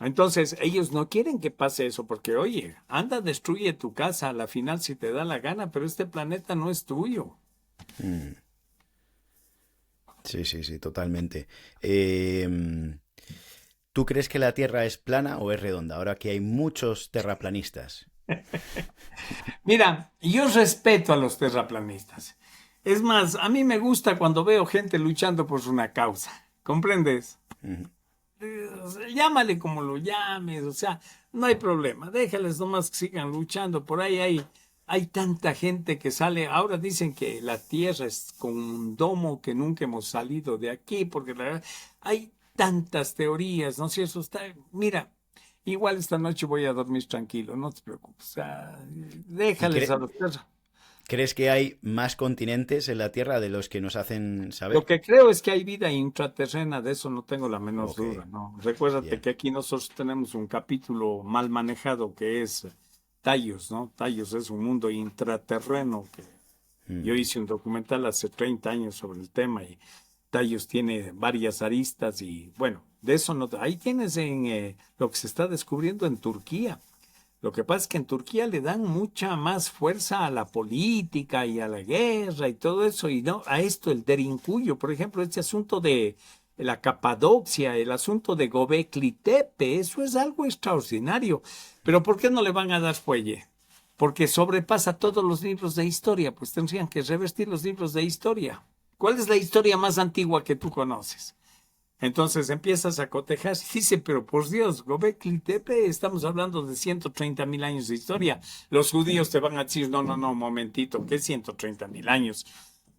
[SPEAKER 2] Entonces, ellos no quieren que pase eso porque, oye, anda, destruye tu casa a la final si te da la gana, pero este planeta no es tuyo.
[SPEAKER 1] Mm. Sí, sí, sí, totalmente. Em, ¿Tú crees que la Tierra es plana o es redonda? Ahora que hay muchos terraplanistas.
[SPEAKER 2] Mira, yo respeto a los terraplanistas. Es más, a mí me gusta cuando veo gente luchando por una causa. ¿Comprendes?
[SPEAKER 1] Ujú.
[SPEAKER 2] Llámale como lo llames, o sea, no hay problema. Déjales nomás que sigan luchando. Por ahí hay tanta gente que sale. Ahora dicen que la Tierra es con un domo, que nunca hemos salido de aquí, porque hay tantas teorías, ¿no? Si eso está, mira, igual esta noche voy a dormir tranquilo, no te preocupes. O sea,
[SPEAKER 1] ¿Y
[SPEAKER 2] déjales a los
[SPEAKER 1] crees que hay más continentes en la Tierra de los que nos hacen
[SPEAKER 2] Lo
[SPEAKER 1] saber?
[SPEAKER 2] que creo es que hay vida intraterrena, de eso no tengo la menor
[SPEAKER 1] Ok,
[SPEAKER 2] duda, ¿no? Recuérdate
[SPEAKER 1] bien.
[SPEAKER 2] que aquí nosotros tenemos un capítulo mal manejado que es Tayos, ¿no? Tayos es un mundo intraterreno que yo
[SPEAKER 1] Mm,
[SPEAKER 2] hice un documental hace 30 años sobre el tema y tallos tiene varias aristas y bueno, de eso no. Ahí tienes lo que se está descubriendo en Turquía. Lo que pasa es que en Turquía le dan mucha más fuerza a la política y a la guerra y todo eso, y no a esto, el Derinkuyu, por ejemplo, este asunto de la Capadocia, el asunto de Gobekli Tepe, eso es algo extraordinario. Pero ¿por qué no le van a dar fuelle? Porque sobrepasa todos los libros de historia, pues tendrían que revestir los libros de historia. ¿Cuál es la historia más antigua que tú conoces? Entonces empiezas a cotejar y dice, pero por Dios, Gobekli Tepe, estamos hablando de 130.000 años de historia. Los judíos te van a decir, no, momentito, ¿qué 130.000 años?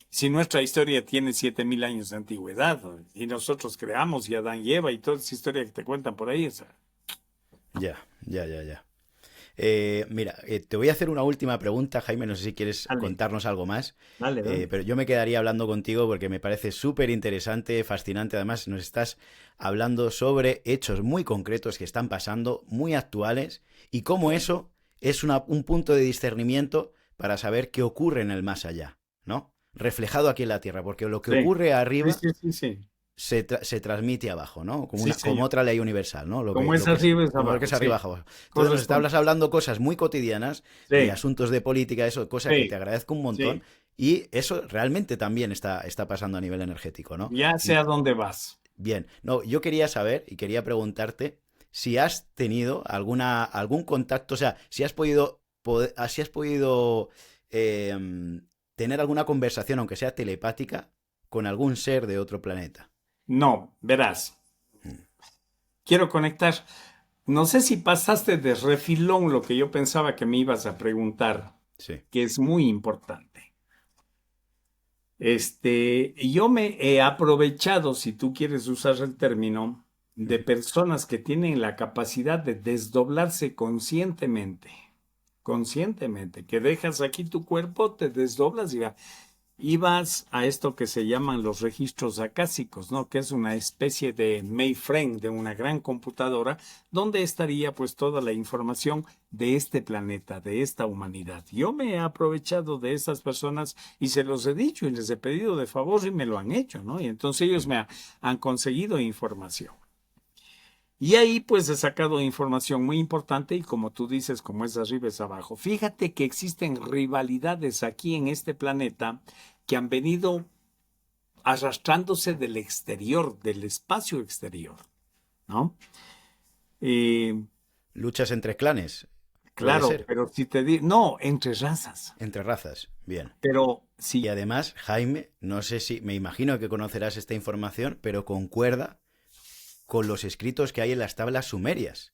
[SPEAKER 2] Si nuestra historia tiene 7.000 años de antigüedad, ¿no? Y nosotros creamos y Adán y Eva y toda esa historia que te cuentan por ahí.
[SPEAKER 1] Ya. Mira, te voy a hacer una última pregunta, Jaime, no sé si quieres
[SPEAKER 2] Dale,
[SPEAKER 1] contarnos algo más,
[SPEAKER 2] dale.
[SPEAKER 1] pero yo me quedaría hablando contigo porque me parece súper interesante, fascinante, además nos estás hablando sobre hechos muy concretos que están pasando, muy actuales, y cómo eso es un punto de discernimiento para saber qué ocurre en el más allá, ¿no? Reflejado aquí en la Tierra, porque lo que
[SPEAKER 2] Sí,
[SPEAKER 1] ocurre
[SPEAKER 2] sí,
[SPEAKER 1] arriba
[SPEAKER 2] sí, sí.
[SPEAKER 1] se transmite abajo, ¿no?
[SPEAKER 2] Sí,
[SPEAKER 1] Como
[SPEAKER 2] señor.
[SPEAKER 1] otra ley universal, ¿no?
[SPEAKER 2] Como es arriba es
[SPEAKER 1] Como lo que
[SPEAKER 2] abajo,
[SPEAKER 1] es arriba
[SPEAKER 2] sí.
[SPEAKER 1] abajo. Entonces nos
[SPEAKER 2] Corresponde.
[SPEAKER 1] estabas hablando cosas muy cotidianas de
[SPEAKER 2] Sí,
[SPEAKER 1] asuntos de política, eso, cosa que te
[SPEAKER 2] sí,
[SPEAKER 1] agradezco un montón.
[SPEAKER 2] sí.
[SPEAKER 1] Y eso realmente también está pasando a nivel energético, ¿no?
[SPEAKER 2] Ya sé
[SPEAKER 1] Y
[SPEAKER 2] a dónde vas.
[SPEAKER 1] bien, no, yo quería saber y quería preguntarte si has tenido algún contacto, o sea, si has podido tener alguna conversación, aunque sea telepática, con algún ser de otro planeta.
[SPEAKER 2] No, verás.
[SPEAKER 1] Mm.
[SPEAKER 2] Quiero conectar. No sé si pasaste de refilón lo que yo pensaba que me ibas a preguntar,
[SPEAKER 1] Sí.
[SPEAKER 2] que es muy importante. Yo me he aprovechado, si tú quieres usar el término, de
[SPEAKER 1] Mm.
[SPEAKER 2] personas que tienen la capacidad de desdoblarse conscientemente, que dejas aquí tu cuerpo, te desdoblas y vas a esto que se llaman los registros acásicos, ¿no? Que es una especie de mainframe de una gran computadora donde estaría pues toda la información de este planeta, de esta humanidad. Yo me he aprovechado de esas personas y se los he dicho y les he pedido de favor y me lo han hecho, ¿no? Y entonces ellos han conseguido información. Y ahí pues he sacado información muy importante y como tú dices, como es arriba es abajo. Fíjate que existen rivalidades aquí en este planeta que han venido arrastrándose del exterior, del espacio exterior, ¿no? Eh,
[SPEAKER 1] Luchas entre clanes, puede
[SPEAKER 2] claro,
[SPEAKER 1] ser,
[SPEAKER 2] pero si te digo, no, entre razas,
[SPEAKER 1] entre razas. Bien.
[SPEAKER 2] pero
[SPEAKER 1] Y
[SPEAKER 2] sí,
[SPEAKER 1] además, Jaime, no sé si, me imagino que conocerás esta información, pero concuerda con los escritos que hay en las tablas sumerias,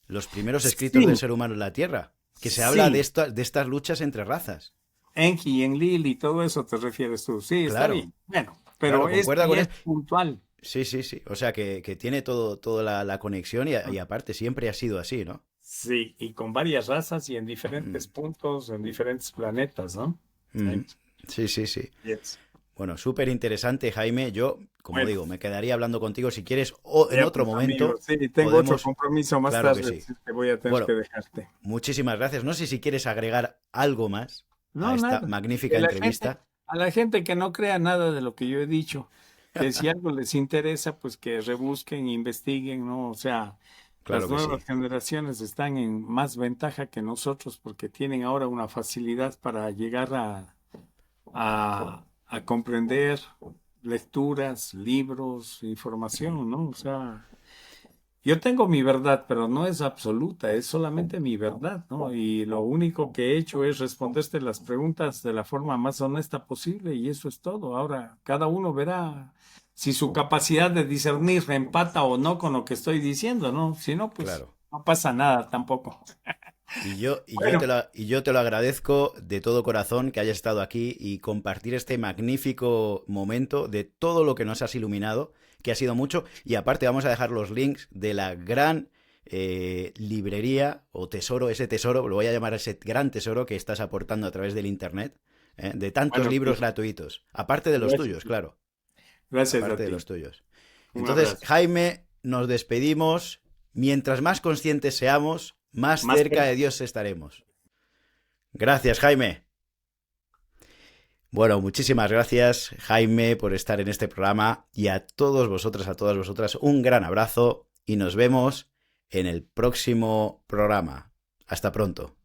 [SPEAKER 1] los primeros escritos del
[SPEAKER 2] sí,
[SPEAKER 1] ser humano en la Tierra, que se habla
[SPEAKER 2] sí,
[SPEAKER 1] de estas luchas entre razas.
[SPEAKER 2] Enki, Enlil y todo eso te refieres tú. Sí, está
[SPEAKER 1] Claro,
[SPEAKER 2] bien. Bueno, pero
[SPEAKER 1] claro,
[SPEAKER 2] este
[SPEAKER 1] concuerda con
[SPEAKER 2] ya es
[SPEAKER 1] eso.
[SPEAKER 2] puntual.
[SPEAKER 1] Sí, sí, sí. O sea, que tiene toda la conexión y aparte siempre ha sido así, ¿no?
[SPEAKER 2] Sí, y con varias razas y en
[SPEAKER 1] Mm,
[SPEAKER 2] diferentes puntos, en diferentes planetas, ¿no?
[SPEAKER 1] mm.
[SPEAKER 2] Sí.
[SPEAKER 1] Sí, sí, sí.
[SPEAKER 2] Yes.
[SPEAKER 1] Bueno, súper interesante, Jaime. Yo, como
[SPEAKER 2] Bueno,
[SPEAKER 1] digo, me quedaría hablando contigo si quieres o en
[SPEAKER 2] ya
[SPEAKER 1] otro
[SPEAKER 2] pues amigo,
[SPEAKER 1] momento
[SPEAKER 2] sí, tengo otro
[SPEAKER 1] podemos...
[SPEAKER 2] compromiso más
[SPEAKER 1] Claro que
[SPEAKER 2] tarde,
[SPEAKER 1] sí.
[SPEAKER 2] así que voy a tener que
[SPEAKER 1] Bueno,
[SPEAKER 2] dejarte.
[SPEAKER 1] muchísimas gracias. No sé si quieres agregar algo más a
[SPEAKER 2] No,
[SPEAKER 1] esta
[SPEAKER 2] nada.
[SPEAKER 1] magnífica
[SPEAKER 2] Que la gente,
[SPEAKER 1] entrevista.
[SPEAKER 2] a la gente que no crea nada de lo que yo he dicho, que si algo les interesa, pues que rebusquen, investiguen, ¿no? O sea, las
[SPEAKER 1] Claro que sí.
[SPEAKER 2] nuevas generaciones están en más ventaja que nosotros porque tienen ahora una facilidad para llegar a comprender lecturas, libros, información, ¿no? O sea, yo tengo mi verdad, pero no es absoluta, es solamente mi verdad, ¿no? Y lo único que he hecho es responderte las preguntas de la forma más honesta posible y eso es todo. Ahora, cada uno verá si su capacidad de discernir empata o no con lo que estoy diciendo, ¿no? Si no, pues
[SPEAKER 1] Claro.
[SPEAKER 2] no pasa nada tampoco. Bueno,
[SPEAKER 1] Y yo te lo agradezco de todo corazón que hayas estado aquí y compartir este magnífico momento de todo lo que nos has iluminado, que ha sido mucho. Y aparte vamos a dejar los links de la gran librería o tesoro, ese tesoro, lo voy a llamar ese gran tesoro que estás aportando a través del Internet, de tantos
[SPEAKER 2] bueno,
[SPEAKER 1] libros
[SPEAKER 2] pues,
[SPEAKER 1] gratuitos, aparte de los
[SPEAKER 2] gracias.
[SPEAKER 1] tuyos, claro,
[SPEAKER 2] Gracias a
[SPEAKER 1] aparte de
[SPEAKER 2] ti.
[SPEAKER 1] los tuyos.
[SPEAKER 2] Un
[SPEAKER 1] Entonces,
[SPEAKER 2] abrazo.
[SPEAKER 1] Jaime, nos despedimos. Mientras más conscientes seamos, más
[SPEAKER 2] Más
[SPEAKER 1] cerca de Dios estaremos. Gracias, Jaime. Bueno, muchísimas gracias, Jaime, por estar en este programa y a todos vosotros, a todas vosotras, un gran abrazo y nos vemos en el próximo programa. Hasta pronto.